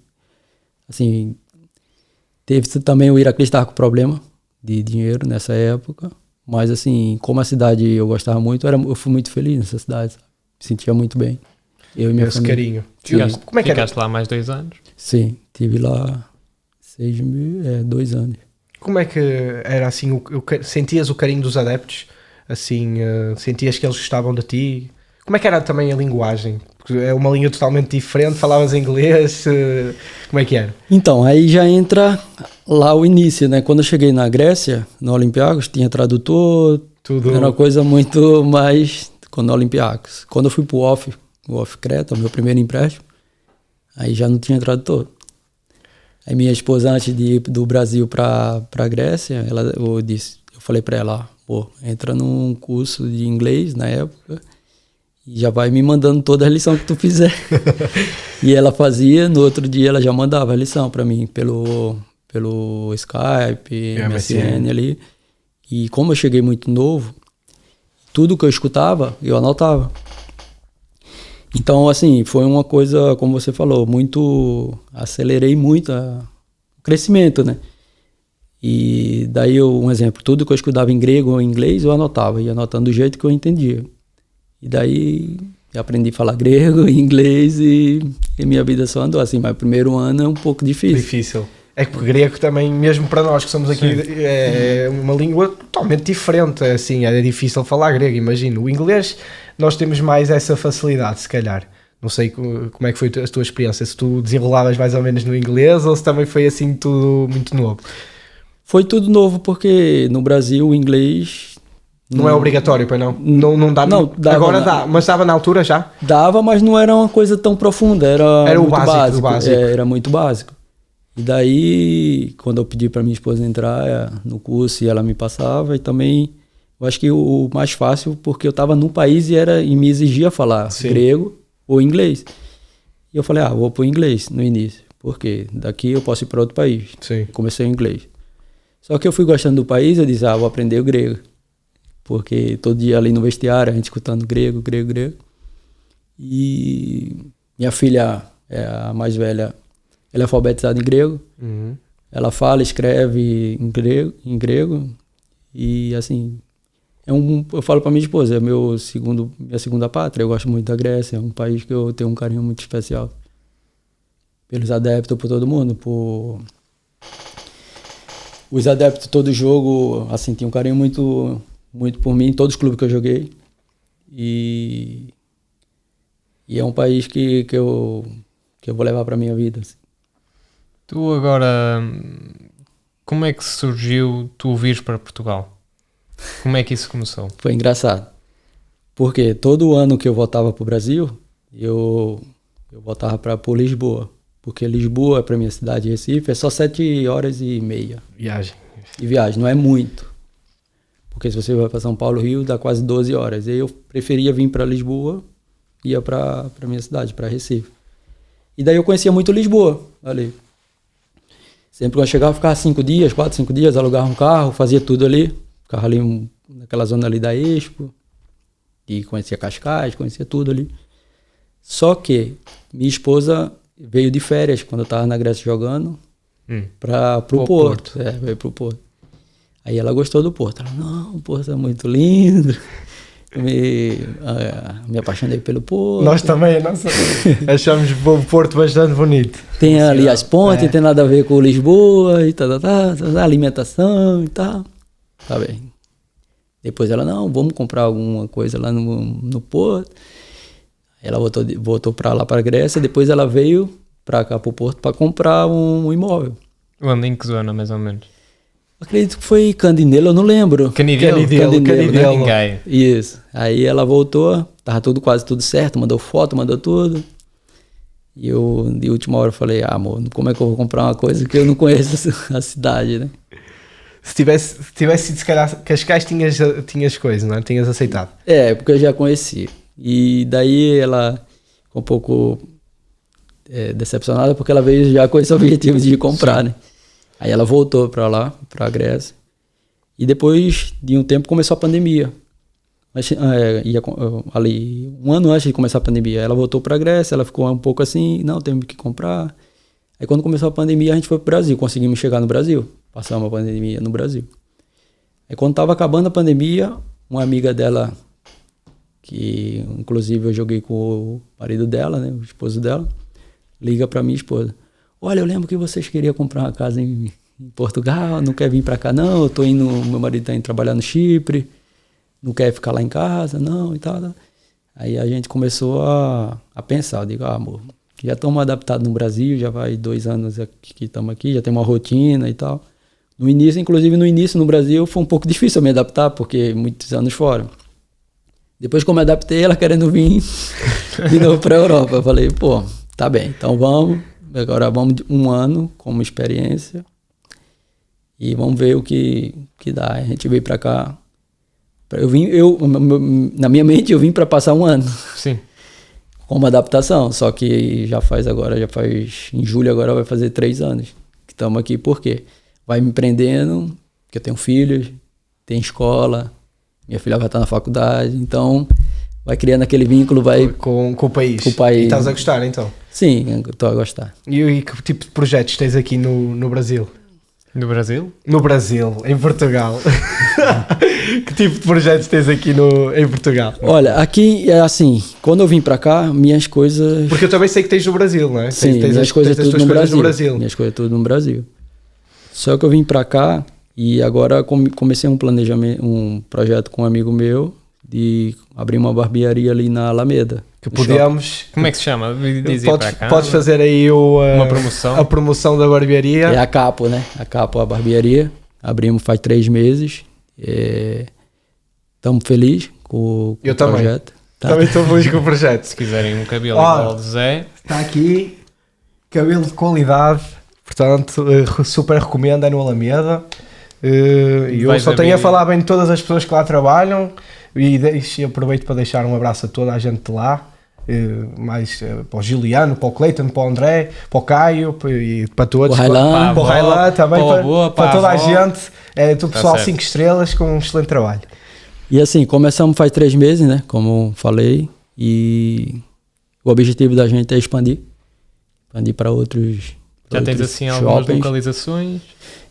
assim, teve também o Heraclius estava com problema de dinheiro nessa época, mas assim, como a cidade eu gostava muito, eu fui muito feliz nessa cidade, sabe? Me sentia muito bem. Eu e minha Esse família. carinho. Ficaste, Como é que era? ficaste lá mais 2 anos? Sim, tive lá 2 anos. Como é que era assim, sentias o carinho dos adeptos? Assim, sentias que eles gostavam de ti? Como é que era também a linguagem? Porque é uma língua totalmente diferente, falavas inglês, como é que era? Então, aí já entra lá o início, né? Quando eu cheguei na Grécia, no Olympiacos, tinha tradutor, Tudo. era uma coisa muito mais no Olympiacos. Quando eu fui pro o Off Creta, meu primeiro empréstimo, aí já não tinha tradutor. Aí minha esposa, antes de ir do Brasil pra Grécia, eu falei pra ela, pô, entra num curso de inglês na época e já vai me mandando toda a lição que tu fizer. E ela fazia, no outro dia ela já mandava a lição pra mim pelo Skype, MSN ali. E como eu cheguei muito novo, tudo que eu escutava, eu anotava. Então, assim, foi uma coisa, como você falou, acelerei muito o crescimento, né? E daí, um exemplo, tudo que eu escutava em grego ou em inglês, eu anotava, ia anotando do jeito que eu entendia. E daí, eu aprendi a falar grego e inglês e minha vida só andou assim, mas o primeiro ano é um pouco difícil. Difícil. É que o grego também, mesmo para nós que somos aqui, é uma língua totalmente diferente, assim, é difícil falar grego, imagino. O inglês, nós temos mais essa facilidade, se calhar. Não sei como é que foi a tua experiência, se tu desenrolavas mais ou menos no inglês ou se também foi assim tudo muito novo. Foi tudo novo porque no Brasil o inglês... Não é obrigatório, pois não? Não dá. Não, dava agora dá, mas estava na altura já? Dava, mas não era uma coisa tão profunda, era o muito básico. básico. Era muito básico. E daí, quando eu pedi para minha esposa entrar no curso e ela me passava, e também, eu acho que o mais fácil, porque eu estava num país e me exigia falar grego ou inglês. E eu falei, vou pro inglês no início, porque daqui eu posso ir para outro país. Sim. Comecei o inglês. Só que eu fui gostando do país, eu disse, vou aprender o grego. Porque todo dia ali no vestiário, a gente escutando grego. E minha filha, a mais velha, ela é alfabetizada em grego. Uhum. Ela fala, escreve em grego. E assim, eu falo para minha esposa, é minha segunda pátria. Eu gosto muito da Grécia, é um país que eu tenho um carinho muito especial. Pelos adeptos, por todo mundo. Os adeptos, todo jogo, assim, tinham um carinho muito por mim, em todos os clubes que eu joguei. E é um país que eu vou levar para minha vida. Assim. Tu agora, como é que surgiu tu vires para Portugal? Como é que isso começou? Foi engraçado. Porque todo ano que eu voltava para o Brasil, eu voltava por Lisboa. Porque Lisboa, para minha cidade, Recife, é só 7 horas e meia. De viagem, não é muito. Porque se você vai para São Paulo, Rio, dá quase 12 horas. E eu preferia vir para Lisboa, ia para minha cidade, para Recife. E daí eu conhecia muito Lisboa, ali. Sempre quando eu chegava, ficava 4, 5 dias, alugava um carro, fazia tudo ali. Ficava ali naquela zona ali da Expo. E conhecia Cascais, conhecia tudo ali. Só que minha esposa veio de férias, quando eu estava na Grécia jogando, para o Porto. Veio para o Porto. Aí ela gostou do Porto. Ela, não, o Porto é muito lindo. Me apaixonei pelo Porto. Nós também, achamos o Porto bastante bonito. Tem ali as pontes, tem nada a ver com Lisboa, e alimentação e tal. Tá bem. Depois ela, não, vamos comprar alguma coisa lá no Porto. Ela voltou para lá, para a Grécia. Depois ela veio para cá, para o Porto, para comprar um imóvel. Onde, em que zona, mais ou menos? Acredito que foi Candinelo, eu não lembro. Canidelo. Isso. Aí ela voltou, tava quase tudo certo, mandou foto, mandou tudo. E eu, de última hora, falei, amor, como é que eu vou comprar uma coisa que eu não conheço a cidade, né? Se tivesse se calhar, Cascais, tinhas coisas, não é? Tinhas aceitado. Porque eu já conheci. E daí ela ficou um pouco decepcionada, porque ela veio já com esse objetivo de comprar, né? Aí ela voltou para lá, para a Grécia. E depois de um tempo começou a pandemia. Mas, ali, um ano antes de começar a pandemia, ela voltou para a Grécia, ela ficou um pouco assim, não, temos que comprar. Aí quando começou a pandemia, a gente foi para o Brasil, conseguimos chegar no Brasil, passamos a pandemia no Brasil. Aí quando estava acabando a pandemia, uma amiga dela, que inclusive eu joguei com o marido dela, né, o esposo dela, liga para minha esposa. Olha, eu lembro que vocês queriam comprar uma casa em Portugal, não quer vir para cá não, eu tô indo, meu marido está indo trabalhar no Chipre, não quer ficar lá em casa, não, e tal. Aí a gente começou a pensar, eu digo, amor, já estamos adaptados no Brasil, já vai 2 anos que estamos aqui, já tem uma rotina e tal. No início, inclusive no Brasil, foi um pouco difícil eu me adaptar, porque muitos anos fora. Depois que eu me adaptei, ela querendo vir de novo para a Europa. Eu falei, pô, tá bem, então vamos, agora vamos 1 ano como experiência e vamos ver o que dá. A gente veio para cá. Na minha mente, eu vim para passar 1 ano. Sim. Como adaptação, só que em julho agora vai fazer 3 anos que estamos aqui. Por quê? Vai me prendendo, porque eu tenho filhos, tem escola, minha filha vai estar na faculdade, então vai criando aquele vínculo, vai... Com o país. Com o país. E estás a gostar, então? Sim, estou a gostar. E que tipo de projetos tens aqui no Brasil? No Brasil? No Brasil, em Portugal. Que tipo de projetos tens aqui em Portugal? Olha, aqui é assim, quando eu vim para cá, minhas coisas... Porque eu também sei que tens no Brasil, não é? Sim, minhas coisas tudo no Brasil. Minhas coisas tudo no Brasil. Só que eu vim para cá e agora comecei um projeto com um amigo meu de abrir uma barbearia ali na Alameda. Que podemos... Como é que se chama? Podes fazer aí uma promoção. A promoção da barbearia. É a Capo, né? A Capo, a barbearia. Abrimos faz 3 meses. Estamos felizes com o projeto. Também estou feliz com o projeto. Se quiserem um cabelo igual de Zé. Está aqui, cabelo de qualidade. Portanto, super recomendo, é no Alameda. Eu só tenho a falar bem de todas as pessoas que lá trabalham. E aproveito para deixar um abraço a toda a gente de lá. Mais para o Juliano, para o Cleiton, para o André, para o Caio e para todos, para o Railan também, para toda a gente, do pessoal 5 estrelas com um excelente trabalho. E assim, começamos faz 3 meses, né, como falei, e o objetivo da gente é expandir para outros Já tens assim algumas localizações?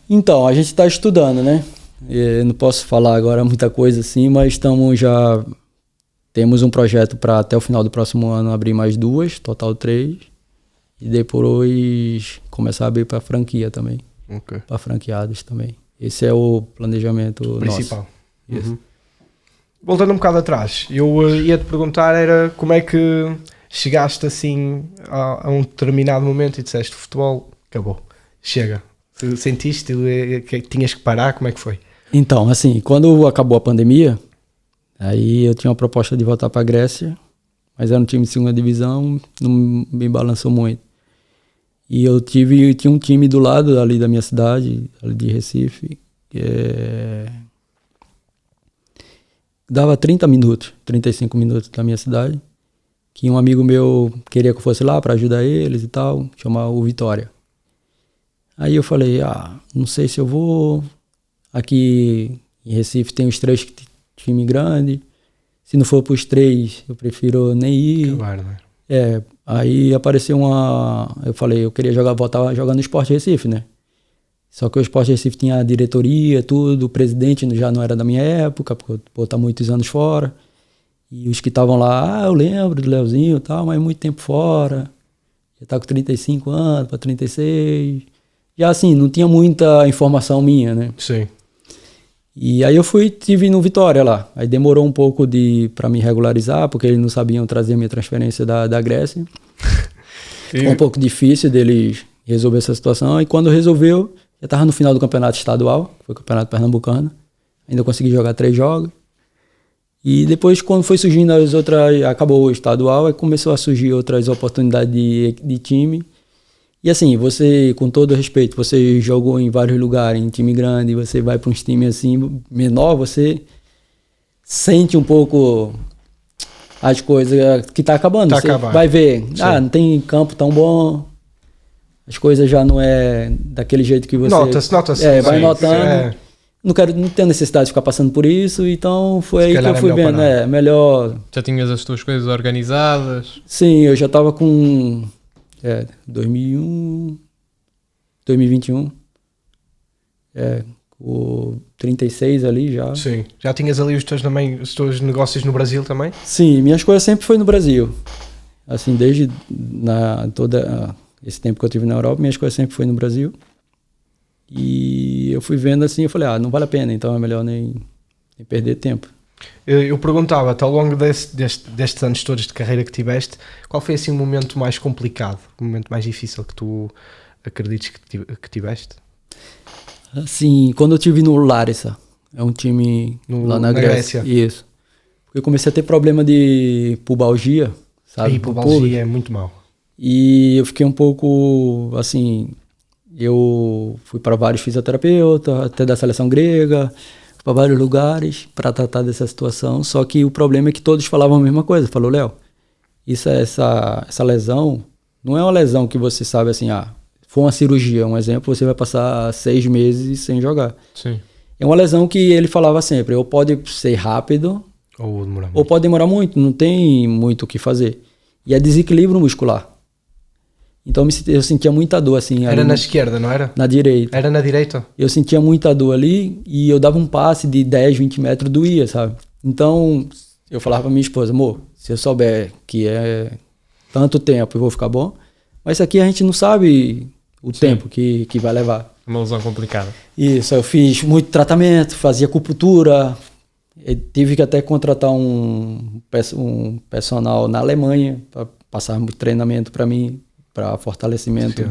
Então, a gente está estudando, né, eu não posso falar agora muita coisa assim, mas temos um projeto para até o final do próximo ano abrir mais 2, total 3. E depois começar a abrir para franquia também. Okay. Para franqueados também. Esse é o planejamento principal. Nosso. Uhum. Voltando um bocado atrás, eu ia-te perguntar era como é que chegaste assim a um determinado momento e disseste futebol, acabou, chega. Sentiste que tinhas que parar? Como é que foi? Então, assim, quando acabou a pandemia... Aí eu tinha uma proposta de voltar para a Grécia, mas era um time de 2ª divisão, não me balançou muito. E eu tinha um time do lado ali da minha cidade, ali de Recife, que dava 35 minutos da minha cidade, que um amigo meu queria que eu fosse lá para ajudar eles e tal, chamar o Vitória. Aí eu falei, não sei se eu vou. Aqui em Recife tem os 3 time grande, se não for para os 3, eu prefiro nem ir. Que bárbaro. Aí apareceu eu falei, eu queria voltar jogando no Sport Recife, né? Só que o Sport Recife tinha a diretoria, tudo, o presidente já não era da minha época, porque eu tá muitos anos fora. E os que estavam lá, eu lembro do Leozinho e tal, mas muito tempo fora. Já tá com 35 anos, para 36. Já assim, não tinha muita informação minha, né? Sim. E aí eu tive no Vitória lá. Aí demorou um pouco para me regularizar, porque eles não sabiam trazer a minha transferência da Grécia. Foi um pouco difícil deles resolver essa situação. E quando resolveu, já estava no final do campeonato estadual, que foi o campeonato pernambucano. Ainda consegui jogar 3 jogos. E depois, quando foi surgindo acabou o estadual, aí começou a surgir outras oportunidades de time. E assim, você, com todo respeito, você jogou em vários lugares, em time grande, você vai para uns times assim, menor, você sente um pouco as coisas que tá acabando. Você vai ver, não tem campo tão bom, as coisas já não é daquele jeito que você... Nota-se. Vai notando. não tenho necessidade de ficar passando por isso, então foi aí que eu fui vendo, melhor... Já tinhas as tuas coisas organizadas? Sim, eu já estava com 2021, com 36 ali já. Sim, já tinhas ali os teus negócios no Brasil também? Sim, minhas coisas sempre foi no Brasil, assim, desde esse tempo que eu tive na Europa, minhas coisas sempre foi no Brasil. E eu fui vendo assim, eu falei, não vale a pena, então é melhor nem perder tempo. Eu perguntava-te, ao longo destes anos todos de carreira que tiveste, qual foi assim o momento mais complicado, o momento mais difícil que tu acredites que tiveste? Assim, quando eu estive no Larissa, é um time lá na Grécia. Isso. Porque eu comecei a ter problema de pubalgia, sabe? Pubalgia é muito mau. E eu fiquei um pouco, assim... Eu fui para vários fisioterapeutas, até da seleção grega, para vários lugares para tratar dessa situação. Só que o problema é que todos falavam a mesma coisa. Falou, Léo, essa lesão não é uma lesão que você sabe assim, foi uma cirurgia, um exemplo, você vai passar 6 meses sem jogar. Sim. É uma lesão que ele falava sempre, ou pode ser rápido, ou pode demorar muito, não tem muito o que fazer. E é desequilíbrio muscular. Então eu sentia muita dor assim. Era na esquerda, não era? Na direita. Era na direita? Eu sentia muita dor ali e eu dava um passe de 10, 20 metros, doía, sabe? Então eu falava pra minha esposa, amor, se eu souber que é tanto tempo eu vou ficar bom, mas isso aqui a gente não sabe o tempo que vai levar. Uma lesão complicada. Isso, eu fiz muito tratamento, fazia acupuntura, tive que até contratar um personal na Alemanha para passar muito treinamento para mim, para fortalecimento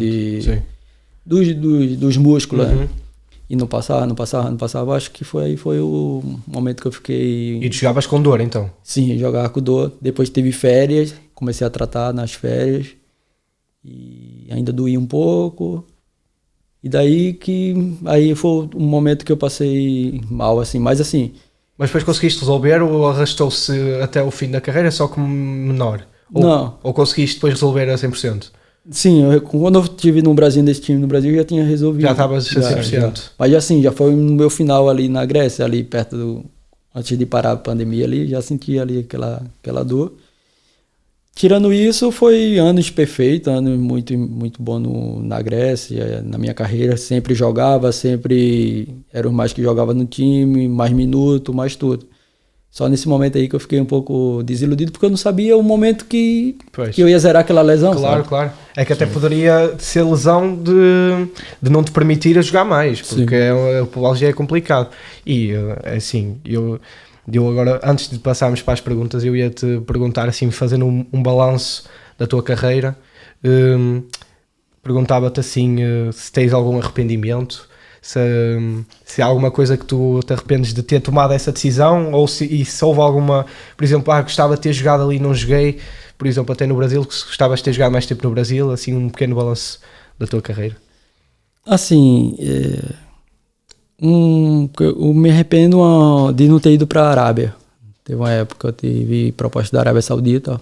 dos músculos, né? E não passava, acho que foi o momento que eu fiquei... E tu jogavas com dor, então? Sim, jogava com dor, depois teve férias, comecei a tratar nas férias, e ainda doía um pouco, e daí aí foi um momento que eu passei mal, assim, mas assim... Mas depois conseguiste resolver ou arrastou-se até o fim da carreira só como menor? Não. Ou conseguiste depois resolver a 100%? Sim, quando eu estive no Brasil, nesse time no Brasil, eu já tinha resolvido. Já estavas a 100%? Já. Mas assim, já foi no meu final ali na Grécia, ali perto antes de parar a pandemia ali, já senti ali aquela dor. Tirando isso, foi anos perfeitos, anos muito, muito bom na Grécia, na minha carreira, sempre jogava, sempre era o mais que jogava no time, mais minuto, mais tudo. Só nesse momento aí que eu fiquei um pouco desiludido, porque eu não sabia o momento que eu ia zerar aquela lesão. Claro, sabe? Claro. É que até poderia ser lesão de não te permitir a jogar mais, porque a pubalgia é complicado. E assim, eu agora, antes de passarmos para as perguntas, eu ia te perguntar, assim, fazendo um balanço da tua carreira, perguntava-te assim, se tens algum arrependimento, se há alguma coisa que tu te arrependes de ter tomado essa decisão, ou se houve alguma, por exemplo, gostava de ter jogado ali e não joguei, por exemplo, até no Brasil, que gostavas de ter jogado mais tempo no Brasil, assim, um pequeno balanço da tua carreira. Assim, eu me arrependo de não ter ido para a Arábia. Teve uma época que eu tive proposta da Arábia Saudita,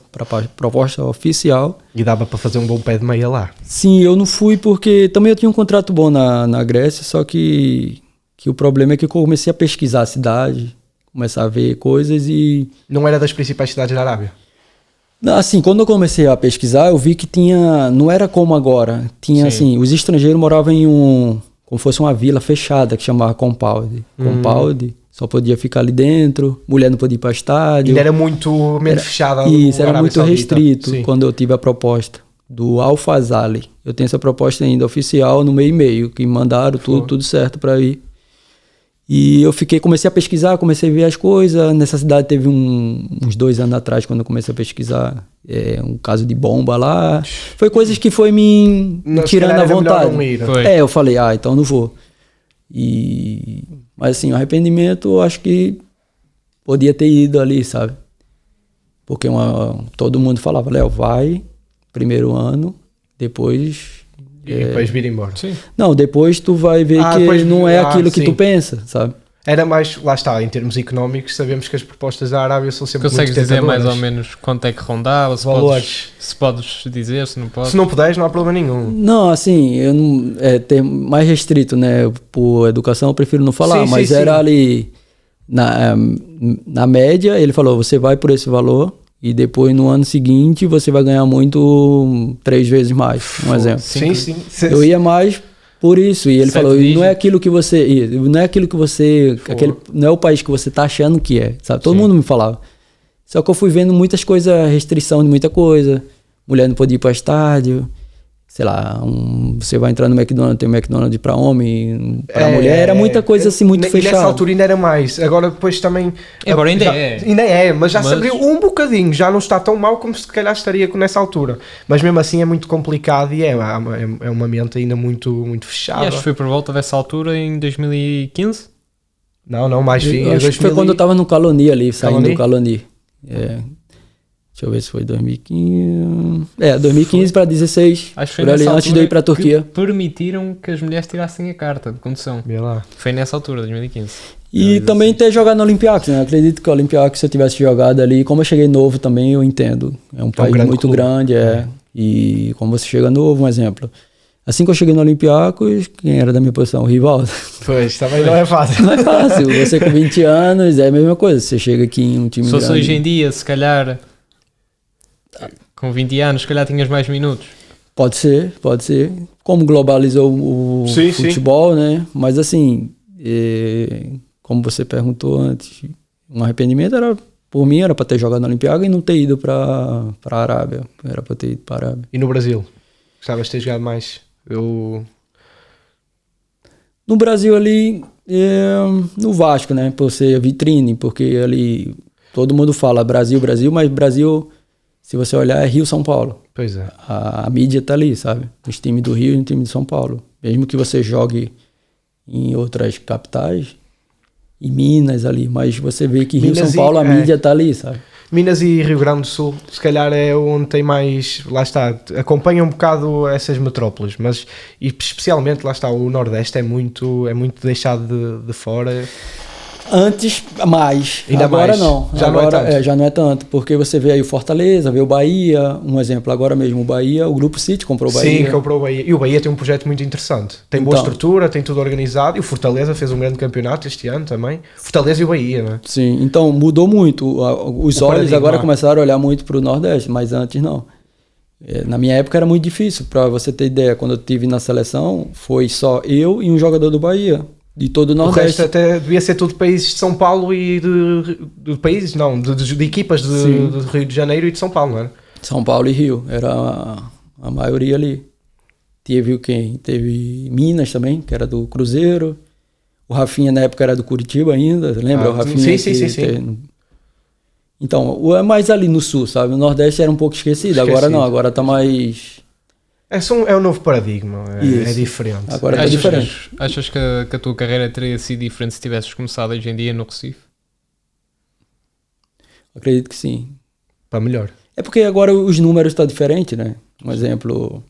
proposta oficial. E dava para fazer um bom pé de meia lá? Sim, eu não fui porque também eu tinha um contrato bom na Grécia, só que o problema é que eu comecei a pesquisar a cidade, começar a ver coisas e... Não era das principais cidades da Arábia? Assim, quando eu comecei a pesquisar, eu vi que não era como agora. Tinha, assim, os estrangeiros moravam em como fosse uma vila fechada que chamava compound. Compound, só podia ficar ali dentro, mulher não podia ir para estádio. Ainda era muito menos fechada. Isso, era muito restrito. Sim. Quando eu tive a proposta do Al Fazali. Eu tenho essa proposta ainda oficial no meio, que me mandaram tudo certo para ir. E eu comecei a pesquisar, comecei a ver as coisas. Nessa cidade teve uns 2 anos atrás, quando eu comecei a pesquisar, um caso de bomba lá. Foi coisas que foi me tirando a vontade. Eu falei, então não vou. Mas assim, o arrependimento, eu acho que podia ter ido ali, sabe? Porque todo mundo falava, Léo, vai, primeiro ano, depois... E depois vir embora. Sim. Não, depois tu vai ver que não é aquilo que tu pensa, sabe? Era mais, lá está, em termos económicos, sabemos que as propostas da Arábia são sempre Consegues muito dizer mais ou tentadoras. menos quanto é que rondava? Valores. Se podes dizer, se não podes. Se não puderes, não há problema nenhum. Não, assim, eu não, ter mais restrito, né? Por educação, eu prefiro não falar, Sim, mas sim, era sim. ali na média, ele falou, você vai por esse valor e depois no ano seguinte você vai ganhar muito 3 vezes mais, um exemplo. Sim, sim. Eu ia mais por isso, e ele 7 falou, e não é dígitos. aquilo que você, não é o país que você tá achando que é, sabe? Todo Sim. mundo me falava. Só que eu fui vendo muitas coisas, restrição de muita coisa, mulher não podia ir para estádio, sei lá, você vai entrar no McDonald's, tem um McDonald's para homem, para mulher, era muita coisa assim muito e fechada. nessa altura ainda era mais, agora depois também... Agora ainda já, é. Ainda é, mas já Mas- se abriu um bocadinho, já não está tão mal como se calhar estaria nessa altura. Mas mesmo assim é muito complicado e é uma mente ainda muito, muito E fechada. acho que foi por volta dessa altura, em 2015. Não, mais fim. Eu acho que foi quando eu tava no Caloni ali, saindo Caloni? do Caloni. Deixa eu ver se foi 2015. 2015 para 16. Acho que foi por ali, nessa antes de eu ir para a altura que Turquia. permitiram que as mulheres tirassem a carta de condução. Vê lá. Foi nessa altura, 2015. E também ter jogado no Olympiacos, né? Acredito que o Olympiacos, se eu tivesse jogado ali, como eu cheguei novo também, eu entendo. É um país grande muito clube. grande, E como você chega novo, um exemplo. Assim que eu cheguei no Olympiacos, quem era da minha posição? O Rivaldo. Pois, também não é fácil. Não é fácil. Você com 20 anos é a mesma coisa. Você chega aqui em um time Se fosse grande. hoje em dia, se calhar, com 20 anos, se calhar tinhas mais minutos. Pode ser, pode ser. Como globalizou o Sim, futebol, né? Mas assim, como você perguntou antes, um arrependimento era, por mim, era para ter jogado na Olimpíada e não ter ido para a Arábia. Era para ter ido para a Arábia. E no Brasil? Gostavas de ter jogado mais? No Brasil ali, no Vasco, né? Por ser vitrine, porque ali todo mundo fala Brasil, Brasil, mas Brasil, se você olhar, é Rio, São Paulo. Pois é. A mídia tá ali, sabe? Os times do Rio e o time de São Paulo. Mesmo que você jogue em outras capitais, em Minas ali, mas você vê que Rio e Minas São Paulo, a e- mídia tá ali, sabe? Minas e Rio Grande do Sul, se calhar é onde tem mais, lá está, acompanha um bocado essas metrópoles, mas e especialmente, lá está, o Nordeste é muito deixado de fora. Antes, mais. Ainda agora mais. não. Já não é agora, tanto. já não é tanto. Porque você vê aí o Fortaleza, vê o Bahia. Um exemplo, agora mesmo o Bahia, o Grupo City comprou o Bahia. Sim, comprou o Bahia. E o Bahia tem um projeto muito interessante. Tem boa Então. estrutura, tem tudo organizado. E o Fortaleza fez um grande campeonato este ano também. Fortaleza e o Bahia, não é? Sim, então mudou muito. Os O olhos paradigma. agora começaram a olhar muito para o Nordeste, mas antes não. Na minha época era muito difícil. Para você ter ideia, quando eu estive na seleção, foi só eu e um jogador do Bahia, de todo o O Nordeste. resto até devia ser tudo países de São Paulo e de países, não, de equipas Sim. de Rio de Janeiro e de São Paulo, não era? São Paulo e Rio, era a maioria ali. Teve quem? Teve Minas também, que era do Cruzeiro. O Rafinha na época era do Curitiba ainda, lembra? Ah, O Rafinha. sim. Então, é mais ali no sul, sabe? O Nordeste era um pouco esquecido. Agora não, agora tá mais. É um novo paradigma, é Isso. diferente. Agora tá diferente. Achas que a tua carreira teria sido diferente se tivesses começado hoje em dia no Recife? Acredito que sim. Para melhor. É porque agora os números estão diferentes, né? Um exemplo,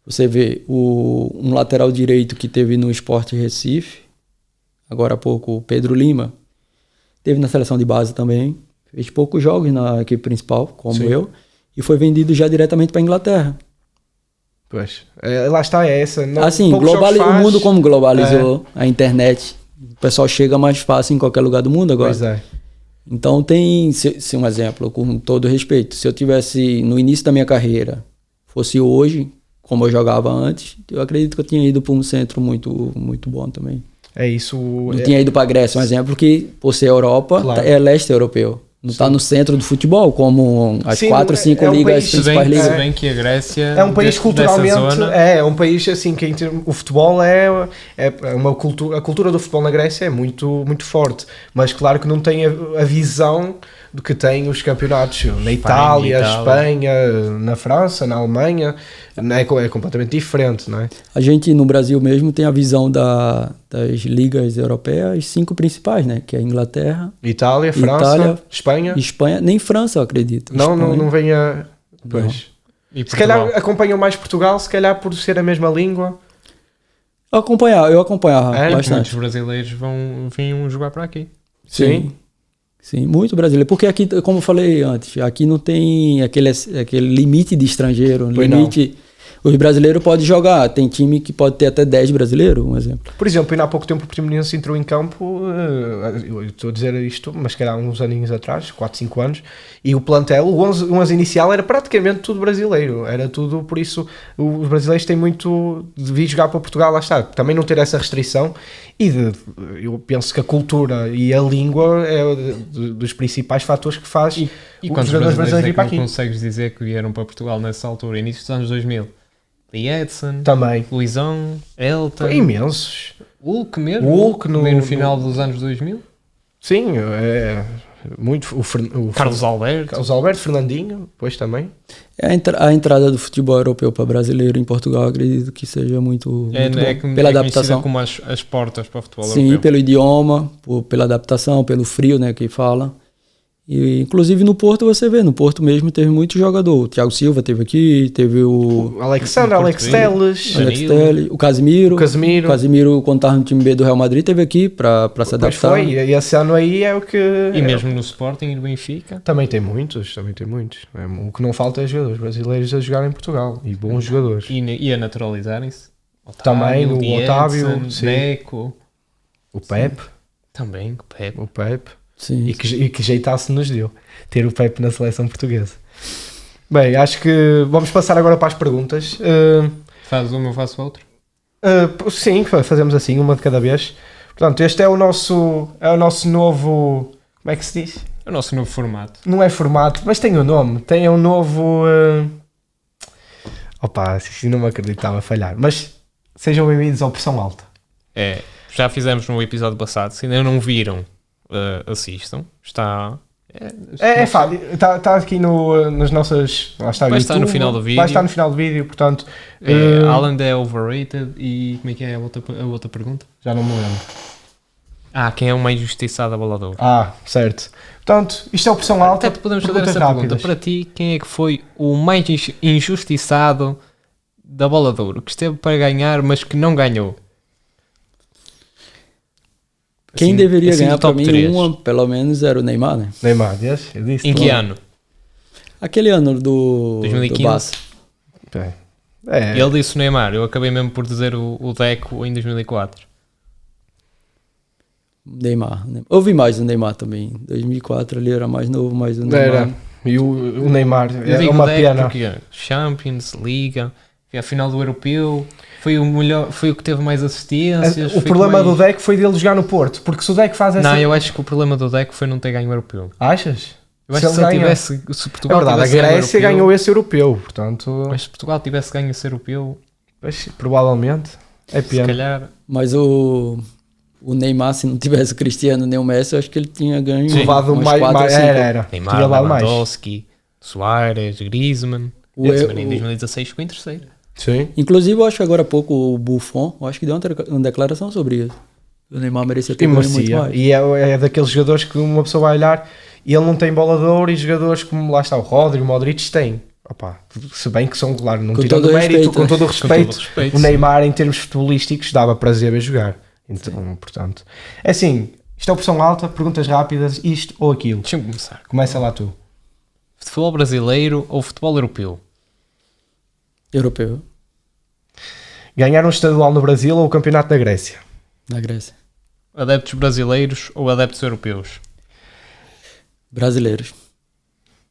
você vê um lateral direito que teve no Sport Recife, agora há pouco, o Pedro Lima, teve na seleção de base também, fez poucos jogos na equipe principal, como Sim. eu, e foi vendido já diretamente para a Inglaterra. Pois. Lá está, é essa. Não, Assim, poucos jogos o faz. mundo como globalizou a internet, o pessoal chega mais fácil em qualquer lugar do mundo agora. Pois é. Então tem, se um exemplo, com todo respeito, se eu tivesse no início da minha carreira, fosse hoje, como eu jogava antes, eu acredito que eu tinha ido para um centro muito, muito bom também. É isso. Eu tinha ido para a Grécia, um exemplo que, por ser Europa, Claro. é leste europeu. Não está no centro do futebol, como as Sim, 4 ou 5 é um ligas, país- Se principais bem, ligas. se bem que a Grécia, É um país dessa culturalmente, zona, é um país assim que o futebol é uma cultura, a cultura do futebol na Grécia é muito, muito forte, mas claro que não tem a visão do que tem os campeonatos na Itália, Espanha, na França, na Alemanha, é completamente diferente, não é? A gente no Brasil mesmo tem a visão das ligas europeias, 5 principais, né? Que é a Inglaterra, Itália, França, Itália, Espanha, Espanha, nem França, eu acredito. não vem a... Pois. e Se calhar Portugal. acompanham mais Portugal, se calhar por ser a mesma língua. Eu acompanhava É, Muitos bastante. brasileiros vinham jogar para aqui. Sim. Sim, muito brasileiro. Porque aqui, como eu falei antes, aqui não tem aquele limite de estrangeiro. Pois Limite. Os brasileiros podem jogar. Tem time que pode ter até 10 brasileiros, um exemplo. Por exemplo, ainda há pouco tempo o Portimonense entrou em campo, eu estou a dizer isto, mas se calhar uns aninhos atrás, 4, 5 anos, e o plantel, o 11 inicial era praticamente tudo brasileiro, era tudo, por isso os brasileiros têm muito de vir jogar para Portugal, lá está, também não ter essa restrição, e eu penso que a cultura e a língua é dos principais fatores que faz E os quantos jogadores brasileiros brasileiros é vir que para não aqui. consegues dizer que vieram para Portugal nessa altura, início dos anos 2000? Lee Edson, Também. Luizão, Elton, Foi imensos. Hulk mesmo, Hulk no final dos anos 2000, Sim, é muito. Carlos Alberto. Carlos Alberto, Fernandinho, depois também. A entrada do futebol europeu para brasileiro em Portugal, acredito que seja muito bom. Pela adaptação. Como as portas para o futebol Sim, europeu. pelo idioma, pela adaptação, pelo frio, né, que fala. E, inclusive no Porto você vê, no Porto mesmo teve muito jogador. O Thiago Silva teve aqui, teve o Alexandre, Alex Telles, Alex Danilo. Telles, o Casemiro. o Casemiro. O Casemiro, quando estava no time B do Real Madrid, teve aqui para se Pois adaptar. foi, e esse ano aí é o que. E mesmo no Sporting e no Benfica. Também tem muitos. O que não falta é jogadores brasileiros a jogar em Portugal. E bons jogadores. E a naturalizarem-se. Também o Di Otávio, Edson, sim. Deco. O Pepe. Também, o Pepe. O Pepe. Sim. E que jeitaço nos deu ter o Pepe na seleção portuguesa. Bem, acho que vamos passar agora para as perguntas. Faz uma, eu faço outro. Sim, fazemos assim, uma de cada vez. Portanto, este é o nosso novo. Como é que se diz? É o nosso novo formato. Não é formato, mas tem um nome. Tem um novo. Opa, se não me acreditava a falhar. Mas sejam bem-vindos à Opção Alta. Já fizemos no episódio passado. Se ainda não viram, assistam. Está. É fácil, está aqui nas nossas. Lá está, Vai estar no YouTube, final do vídeo. Vai estar no final do vídeo, portanto. Haaland é overrated. E como é que é a outra pergunta? Já não me lembro. Quem é o mais injustiçado a bola de ouro? Certo. Portanto, isto é a Opção Alta. Até te podemos fazer perguntas essa rápidas. pergunta. Para ti, quem é que foi o mais injustiçado da bola de ouro? Que esteve para ganhar, mas que não ganhou? Quem Assim- deveria assim ganhar do para top mim 3. pelo menos era o Neymar, né? Neymar, yes, eu disse. Em que ano? Aquele ano do 2015. do Barça. Ele disse o Neymar. Eu acabei mesmo por dizer o Deco em 2004. Neymar. Eu vi mais do Neymar também. 2004 ali era mais novo, mais do Neymar. Era. E o Neymar, Eu é digo uma o Deco pena. porque Champions, Liga, foi a final do Europeu, foi o melhor, foi o que teve mais assistências. O foi problema que mais... do Deco foi dele jogar no Porto, porque se o Deco faz essa. Não, eu acho que o problema do Deco foi não ter ganho o Europeu. Achas? Eu acho que se É Portugal verdade, a tivesse ganho o Grécia europeu, ganhou esse europeu, portanto. mas se Portugal tivesse ganho esse europeu, Pois, provavelmente. É se pena. calhar Mas o Neymar, se não tivesse o Cristiano nem o Messi, eu acho que ele tinha ganho Levado umas mais. 4 ou 5. Era. Neymar, Tinha levado mais. Lewandowski, Soares, Griezmann. O- Griezmann em o- 2016 ficou em terceiro. Sim. Inclusive, eu acho que agora há pouco o Buffon, eu acho que deu uma declaração sobre isso. O Neymar merecia ter E ganho muito merecia. mais. E é daqueles jogadores que uma pessoa vai olhar e ele não tem bola de ouro e jogadores como lá está o Rodri, o Modric têm. Opa, se bem que são, claro, não Com tirando todo o mérito, respeito. com todo o Com respeito, todo o respeito, o sim. Neymar em termos futebolísticos dava prazer ver jogar. Então, portanto, é assim, isto é opção alta, perguntas rápidas, isto ou aquilo. Deixa-me começar. Começa lá tu. Futebol brasileiro ou futebol europeu? Europeu, Ganhar um estadual no Brasil ou o campeonato da Grécia? na Grécia. Adeptos brasileiros ou adeptos europeus? Brasileiros.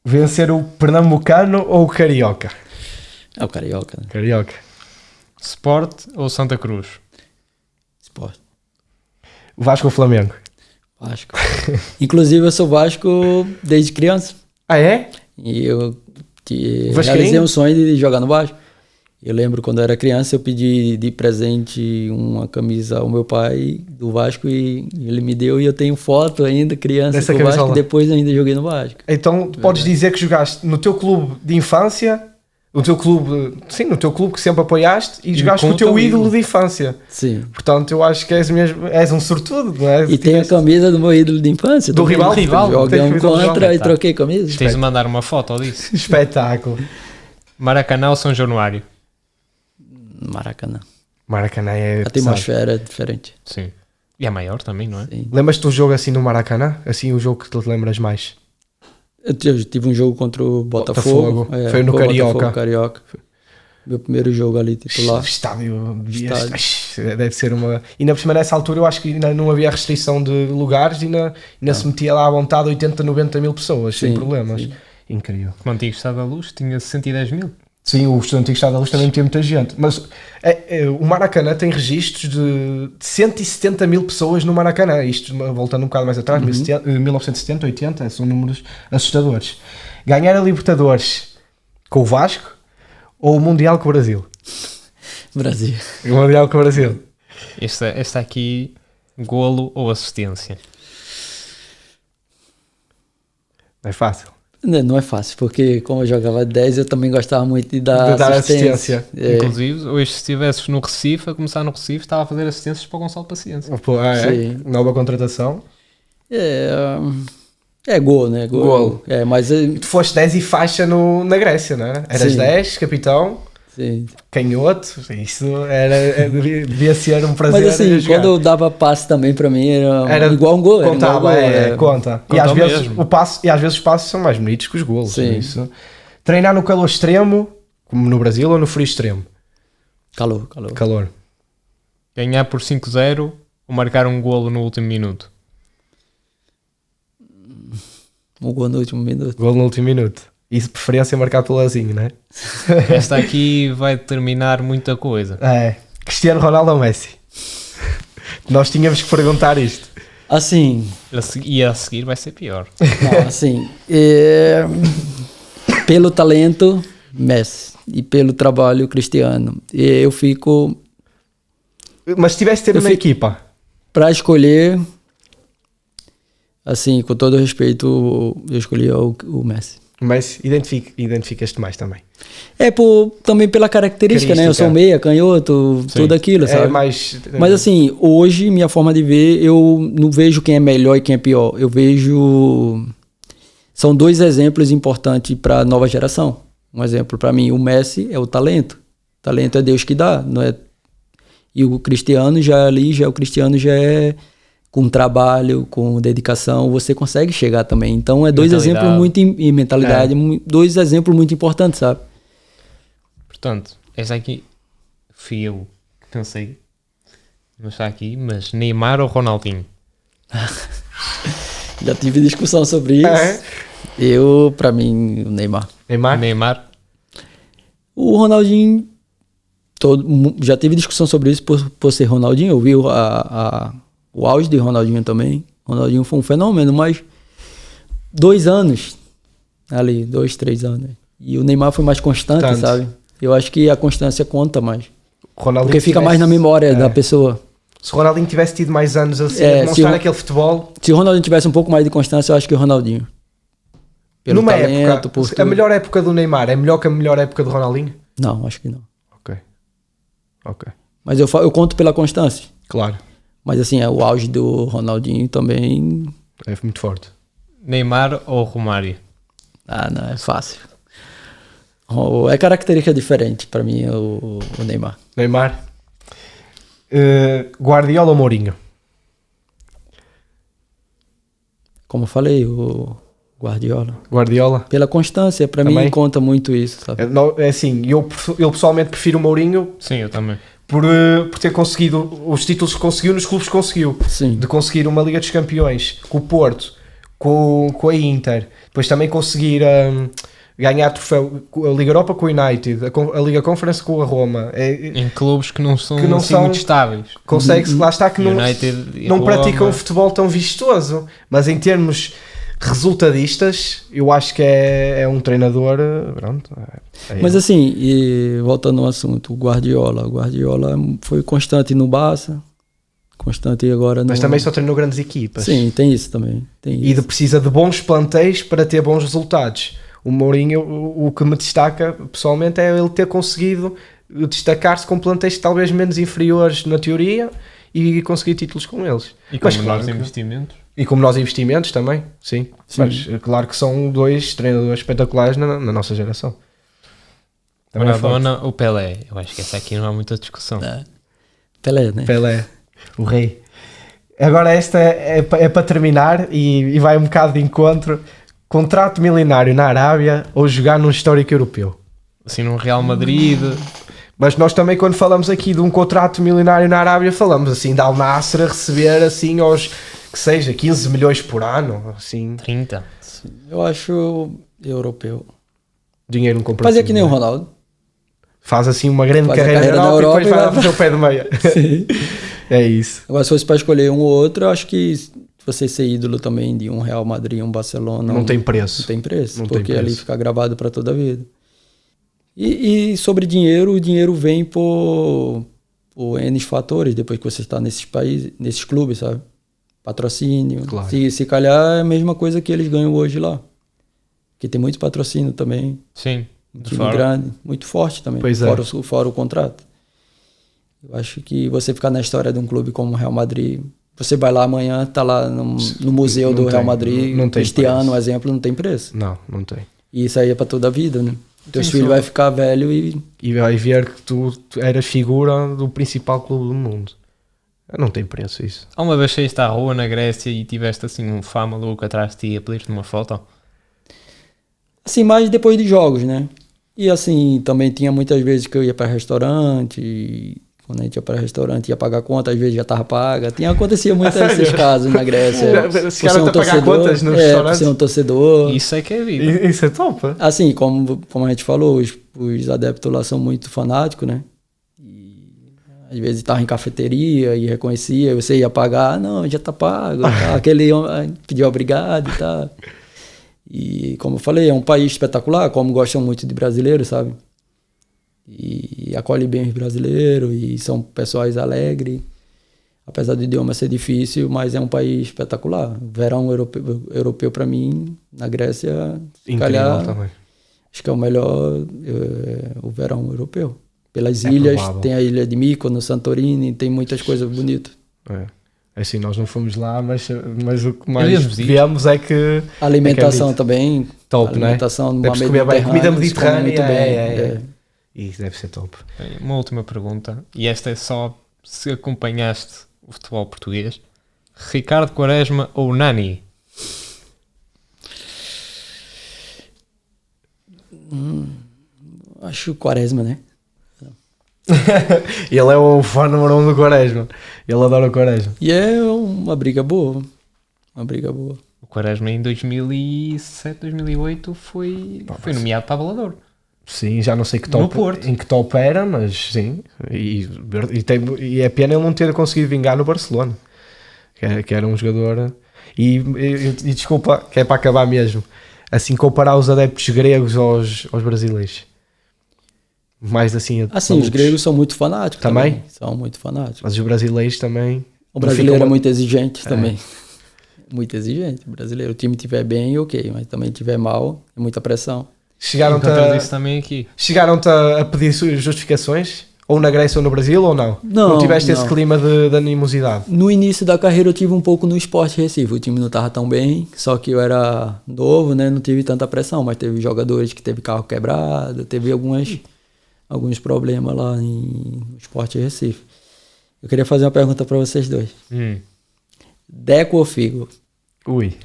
Vencer o Pernambucano ou o Carioca? É o Carioca, né? Carioca. Sport ou Santa Cruz? Esporte. O Vasco ou o Flamengo? Vasco. Inclusive, eu sou Vasco desde criança. Ah, é? E eu Vascaíno? realizei um sonho de jogar no Vasco. Eu lembro quando eu era criança, eu pedi de presente uma camisa ao meu pai do Vasco e ele me deu e eu tenho foto ainda, criança Dessa do camisa Vasco, lá. e depois ainda joguei no Vasco. Então, tu podes dizer que jogaste no teu clube de infância, no teu clube que sempre apoiaste e jogaste com com o teu o teu ídolo ídolo. de infância. Sim. Portanto, eu acho que és um sortudo, não é? E tem a camisa do meu ídolo de infância. Do também. rival? Jogamos Tem a contra e Tá. troquei camisa. Tens de mandar uma foto disso. Espetáculo. Maracanã ou São Januário? Maracanã. Maracanã é A pesado. atmosfera é diferente. Sim. E é maior também, não é? Sim. Lembras-te do jogo assim no Maracanã? Assim, o jogo que te lembras mais? Eu tive um jogo contra o Botafogo. Botafogo. Foi no o Carioca. Botafogo, Carioca. Meu primeiro jogo ali titular. Estádio. Estádio. Deve ser uma... E ainda por cima nessa altura eu acho que ainda não havia restrição de lugares e ainda se metia lá à vontade 80, 90 mil pessoas, sem Sim, problemas. sim. Incrível. O antigo Estado da Luz tinha 110 mil. Sim, o antigo Estado da Luz também tinha muita gente. Mas o Maracanã tem registros de 170 mil pessoas no Maracanã. Isto voltando um bocado mais atrás, 1970, 80, são números assustadores. Ganhar a Libertadores com o Vasco ou o Mundial com o Brasil? Brasil. O Mundial com o Brasil. Esta aqui, golo ou assistência? Não é fácil. Não é fácil, porque como eu jogava 10, eu também gostava muito de dar assistência. É. Inclusive, hoje se estivesses no Recife, a começar no Recife, estava a fazer assistências para o Gonçalo Paciência. Pô, Sim. Nova contratação. É gol, né? Gol. É, mas... Tu foste 10 e faixa na Grécia, não era? Eras Sim. 10, capitão, Sim. canhoto. Isso devia ser um prazer. Mas assim, jogar. quando eu dava passe também pra mim era igual um gol. Contava, era igual gol, conta. Conta E às vezes mesmo. os passos são mais bonitos que os golos. Sim. Isso. Treinar no calor extremo, como no Brasil, ou no frio extremo? Calor. Calor. Ganhar por 5-0 ou marcar um golo no último minuto? Um gol no último minuto. Golo no último minuto. E de preferência marcar pelo Lazinho, não é? Esta aqui vai determinar muita coisa. É. Cristiano Ronaldo ou Messi? Nós tínhamos que perguntar isto. Assim, E a seguir vai ser pior. não, assim, pelo talento, Messi. E pelo trabalho, Cristiano. E eu fico, Mas se tivesse de ter uma equipa, pra escolher, assim, com todo respeito, eu escolhi o Messi. Messi, identificas-te mais também. Também pela característica, né? Eu sou meia, canhoto, Sim. tudo aquilo, sabe? Mais... Mas assim, hoje, minha forma de ver, eu não vejo quem é melhor e quem é pior. Eu vejo... São dois exemplos importantes para a nova geração. Um exemplo para mim, o Messi é o talento. Talento é Deus que dá, não é? E o Cristiano o Cristiano já é com trabalho, com dedicação, você consegue chegar também. Então é dois exemplos muito... E mentalidade, dois exemplos muito importantes, sabe? Portanto, esta aqui fui eu que pensei. Não está aqui, mas Neymar ou Ronaldinho? Já tive discussão sobre isso. Pra mim, o Neymar. Neymar. O Ronaldinho, já tive discussão sobre isso por ser Ronaldinho. Eu vi o auge de Ronaldinho também. Ronaldinho foi um fenômeno, mas 2 anos ali, 2, 3 anos. E o Neymar foi mais constante, sabe? Eu acho que a constância conta mais. Porque fica mais na memória da pessoa. Se o Ronaldinho tivesse tido mais anos assim, a demonstrar aquele futebol... Se o Ronaldinho tivesse um pouco mais de constância, eu acho que o Ronaldinho. Numa talento, época, a melhor época do Neymar é melhor que a melhor época do Ronaldinho? Não, acho que não. Ok. Mas eu conto pela constância. Claro. Mas assim, o auge do Ronaldinho também... É muito forte. Neymar ou Romário? Não, é fácil. É característica diferente para mim o Neymar. Neymar. Guardiola ou Mourinho? Como eu falei, o Guardiola. Guardiola? Pela constância, para mim conta muito isso, sabe? É assim, eu pessoalmente prefiro o Mourinho. Sim, eu também. Por ter conseguido os títulos que conseguiu nos clubes que conseguiu. Sim. De conseguir uma Liga dos Campeões com o Porto, com a Inter. Depois também conseguir ganhar troféu, a Liga Europa com o United, a Liga Conference com a Roma. Em clubes que não são, muito estáveis. Consegue-se, lá está que não Roma, praticam um futebol tão vistoso. Mas em termos resultadistas, eu acho que é um treinador. Pronto, Mas assim, e voltando ao assunto, o Guardiola foi constante no Barça, constante agora no... Mas também só treinou grandes equipas. Sim, tem isso também. Precisa de bons plantéis para ter bons resultados. O Mourinho, o que me destaca pessoalmente é ele ter conseguido destacar-se com plantéis talvez menos inferiores na teoria e conseguir títulos com eles. E com menores investimentos. E com menores investimentos também, sim. Mas claro que são 2 treinadores espetaculares na nossa geração. Maradona ou Pelé? Eu acho que essa aqui não há muita discussão. Pelé, né? Pelé, o rei. Agora esta é para terminar e vai um bocado de encontro. Contrato milionário na Arábia ou jogar num histórico europeu? Assim, num Real Madrid. Mas nós também, quando falamos aqui de um contrato milionário na Arábia, falamos assim de Al Nassr a receber assim aos, que seja, 15 milhões por ano, assim. 30. Eu acho europeu. Dinheiro não compra. Fazer que nem o Ronaldo. Faz assim uma grande Faz a carreira, carreira na na Europa e depois Europa vai lá fazer o pé de meia. Sim. É isso. Agora, se fosse para escolher um ou outro, eu acho que você ser ídolo também de um Real Madrid, um Barcelona... Não tem preço. Não tem preço, Não tem porque preço. ali fica gravado para toda a vida. E sobre dinheiro, o dinheiro vem por N fatores, depois que você está nesses países, nesses clubes, sabe? Patrocínio. Claro. Se calhar é a mesma coisa que eles ganham hoje lá. Porque tem muito patrocínio também. Sim. Um De time fora. grande, muito forte também. Pois é. Fora o contrato. Eu acho que você ficar na história de um clube como o Real Madrid, você vai lá amanhã, tá lá no museu Não do Real tem, Madrid, não tem Cristiano, preço. um exemplo, não tem preço. Não tem. E isso aí é para toda a vida, né? Teu Sim, filho só- vai ficar velho e E vai ver que tu eras figura do principal clube do mundo. Não tem preço isso. Há uma vez saíste à rua na Grécia e tiveste assim um fã maluco atrás de ti a pedir-te uma foto? assim, mais depois de jogos, né? E assim, também tinha muitas vezes que eu ia para restaurante, e quando a gente ia para restaurante ia pagar conta, às vezes já tava paga. Acontecia muito esses casos na Grécia. Os caras estão a pagar contas no por restaurante. ser um torcedor. Isso é que é vida. Isso é top. Assim, como a gente falou, os adeptos lá são muito fanáticos, né? E às vezes estava em cafeteria e reconhecia, você ia pagar, não, já tá pago, tá? Aquele homem pediu obrigado e tal. E como eu falei, é um país espetacular, como gostam muito de brasileiros, sabe? E acolhe bem os brasileiros e são pessoas alegres. Apesar do idioma ser difícil, mas é um país espetacular. Verão europeu para mim, na Grécia, se Incrível calhar, também. acho que é o melhor o verão europeu. Pelas É ilhas, provável. tem a ilha de Mykonos, Santorini, tem muitas coisas bonitas. É assim, nós não fomos lá, mas o que mais Devíamos ir. vemos é que A alimentação bonito. também, top, né? alimentação no Deves comer bem. Comida mediterrânea, muito bem. é. Isso deve ser top. Bem, uma última pergunta, e esta é só se acompanhaste o futebol português. Ricardo Quaresma ou Nani? Acho Quaresma, né? Ele é o fã número 1 do Quaresma. Ele adora o Quaresma. E é uma briga boa. Uma briga boa. O Quaresma em 2007, 2008 foi nomeado para Avalador. Sim, já não sei que No top, Porto. em que top era, mas sim. E é pena ele não ter conseguido vingar no Barcelona. Que era um jogador. E desculpa, que é para acabar mesmo. Assim, comparar os adeptos gregos aos brasileiros. Mais assim. Assim, os gregos são muito fanáticos Também? também. São muito fanáticos. Mas os brasileiros também. O brasileiro ficam- é muito exigente também. Muito exigente. O brasileiro, o time tiver bem, ok. Mas também tiver mal, é muita pressão. Chegaram-te Encontramos isso também aqui. a pedir justificações? Ou na Grécia ou no Brasil ou não? Não, tiveste esse não. clima de animosidade? No início da carreira eu tive um pouco no Sport Recife. O time não estava tão bem, só que eu era novo, né? Não tive tanta pressão, mas teve jogadores que teve carro quebrado, teve alguns problemas lá no Sport Recife. Eu queria fazer uma pergunta para vocês dois. Deco ou Figo? Ui.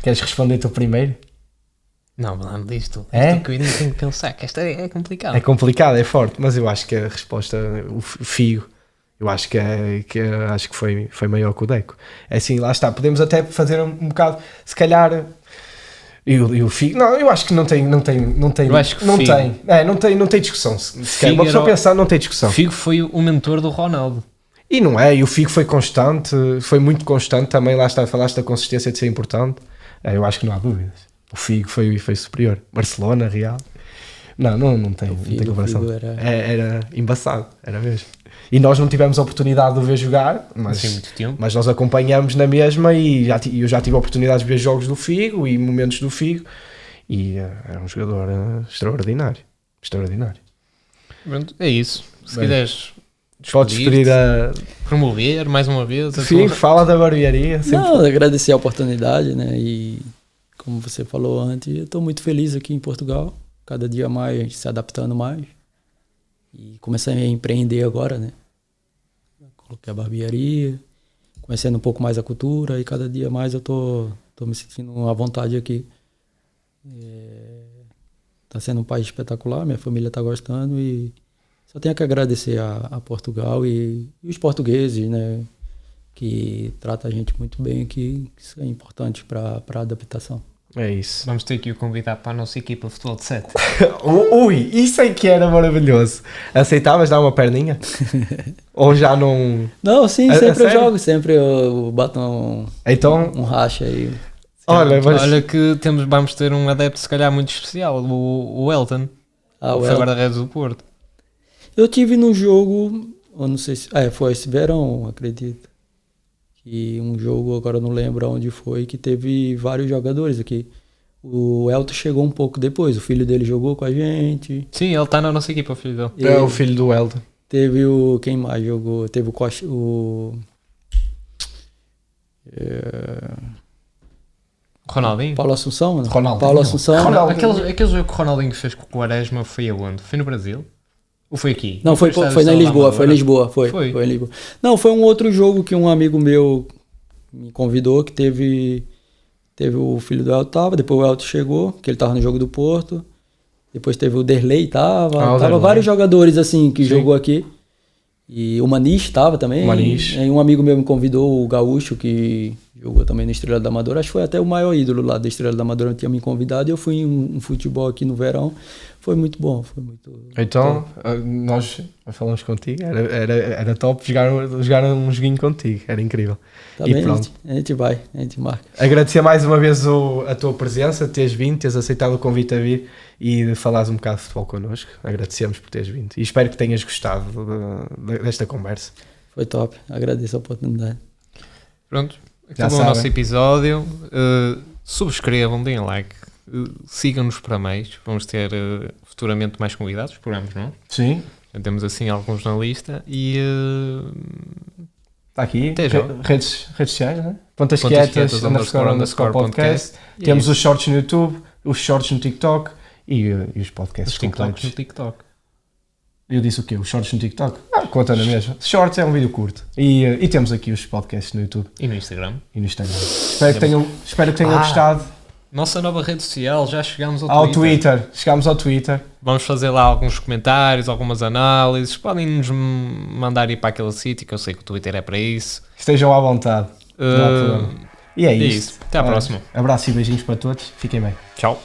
Queres responder tu primeiro? Não, falando disto. É? Isto que eu ainda tenho que pensar, que esta é complicado. É complicado, é forte, mas eu acho que a resposta, o Figo, eu acho acho que foi maior que o Deco. É assim, lá está, podemos até fazer um bocado, se calhar, e o Figo, não, eu acho que não tem, Eu acho que não Figo. tem, não tem discussão. Figo Uma pessoa era o- pensar, não tem discussão. Figo foi o mentor do Ronaldo. E não é, e o Figo foi constante, foi muito constante também, lá está, falaste da consistência de ser importante, eu acho que não há dúvidas. O Figo foi superior. Barcelona, Real. Não tem comparação. Figo Era embaçado, era mesmo. E nós não tivemos a oportunidade de o ver jogar, Assim, muito tempo. mas nós acompanhamos na mesma e eu já tive a oportunidade de ver jogos do Figo e momentos do Figo e era um jogador extraordinário. Extraordinário. Pronto, é isso. Se Bem, quiseres Podes pedir a... promover mais uma vez a Figo, tua... fala da barbearia. Sempre... Não, agradecer a oportunidade, né? E como você falou antes, eu estou muito feliz aqui em Portugal. Cada dia mais, a gente se adaptando mais. E começando a empreender agora, né? coloquei a barbearia, conhecendo um pouco mais a cultura e cada dia mais eu tô me sentindo à vontade aqui. Tá sendo um país espetacular, minha família tá gostando e só tenho que agradecer a Portugal e os portugueses, né, que tratam a gente muito bem aqui, isso é importante para a adaptação. É isso. Vamos ter que o convidar para a nossa equipa de futebol de 7. Ui, isso é que era maravilhoso. Aceitavas dar uma perninha? Ou já não... Não, sim, A sempre eu sério? jogo, sempre eu bato Então, um racha aí. olha, mas... Olha que vamos ter um adepto se calhar muito especial, o Elton. Ah, o o foi El- guarda-redes do Porto. Eu tive num jogo, eu não sei se... foi esse verão, acredito. Que um jogo, agora eu não lembro onde foi, que teve vários jogadores aqui. O Elton chegou um pouco depois, o filho dele jogou com a gente. Sim, ele está na nossa equipa, o filho dele. É o filho do Elton. Teve quem mais jogou? Teve o Costa, Ronaldinho. Paulo Assunção, né? Ronaldinho. Paulo Assunção. Ronaldinho. Aquele jogo que o Ronaldinho fez com o Quaresma foi aonde? Foi no Brasil? Ou foi aqui? Não, foi no estádio na Estrela da Lisboa, foi em Amadora? Lisboa, foi em Lisboa. Não, foi um outro jogo que um amigo meu me convidou, que teve o filho do Elton, tava, depois o Elton chegou, que ele tava no jogo do Porto, depois teve o Derlei, tava Derlei. vários jogadores assim, que Sim. jogou aqui, e o Maniche tava também, O Maniche. e um amigo meu me convidou, o Gaúcho, que jogou também no Estrela da Amadora, acho que foi até o maior ídolo lá da Estrela da Amadora, tinha me convidado, e eu fui em um futebol aqui no verão, foi muito bom, foi muito... Então, nós falamos contigo, era top jogar um joguinho contigo, era incrível. Tá E bem, pronto. a gente marca. Agradecer mais uma vez a tua presença, teres vindo, teres aceitado o convite a vir e de falares um bocado de futebol connosco. Agradecemos por teres vindo e espero que tenhas gostado desta conversa. Foi top, agradeço a oportunidade. Pronto, Já acabou o sabem. nosso episódio. Subscrevam, deem like, sigam-nos para mais. Vamos ter futuramente mais convidados, programas, não? Sim. Já temos assim alguns na lista e Está aqui, Até já. redes sociais, né? Pontas Pontas Quietas, Quietas, __ podcast. E Temos isso. os shorts no YouTube, os shorts no TikTok e os podcasts os TikToks no completos. TikTok. Eu disse o quê? Os shorts no TikTok? Conta na mesma. Shorts é um vídeo curto. E temos aqui os podcasts no YouTube E no Instagram. e no Instagram. Espero que tenham gostado. Nossa nova rede social, já chegámos ao Ao Twitter. Chegámos ao Twitter. Vamos fazer lá alguns comentários, algumas análises. Podem-nos mandar ir para aquele sítio, que eu sei que o Twitter é para isso. Estejam à vontade. Não há problema. E é É isto. isso. Até à próxima. Abraço e beijinhos para todos. Fiquem bem. Tchau.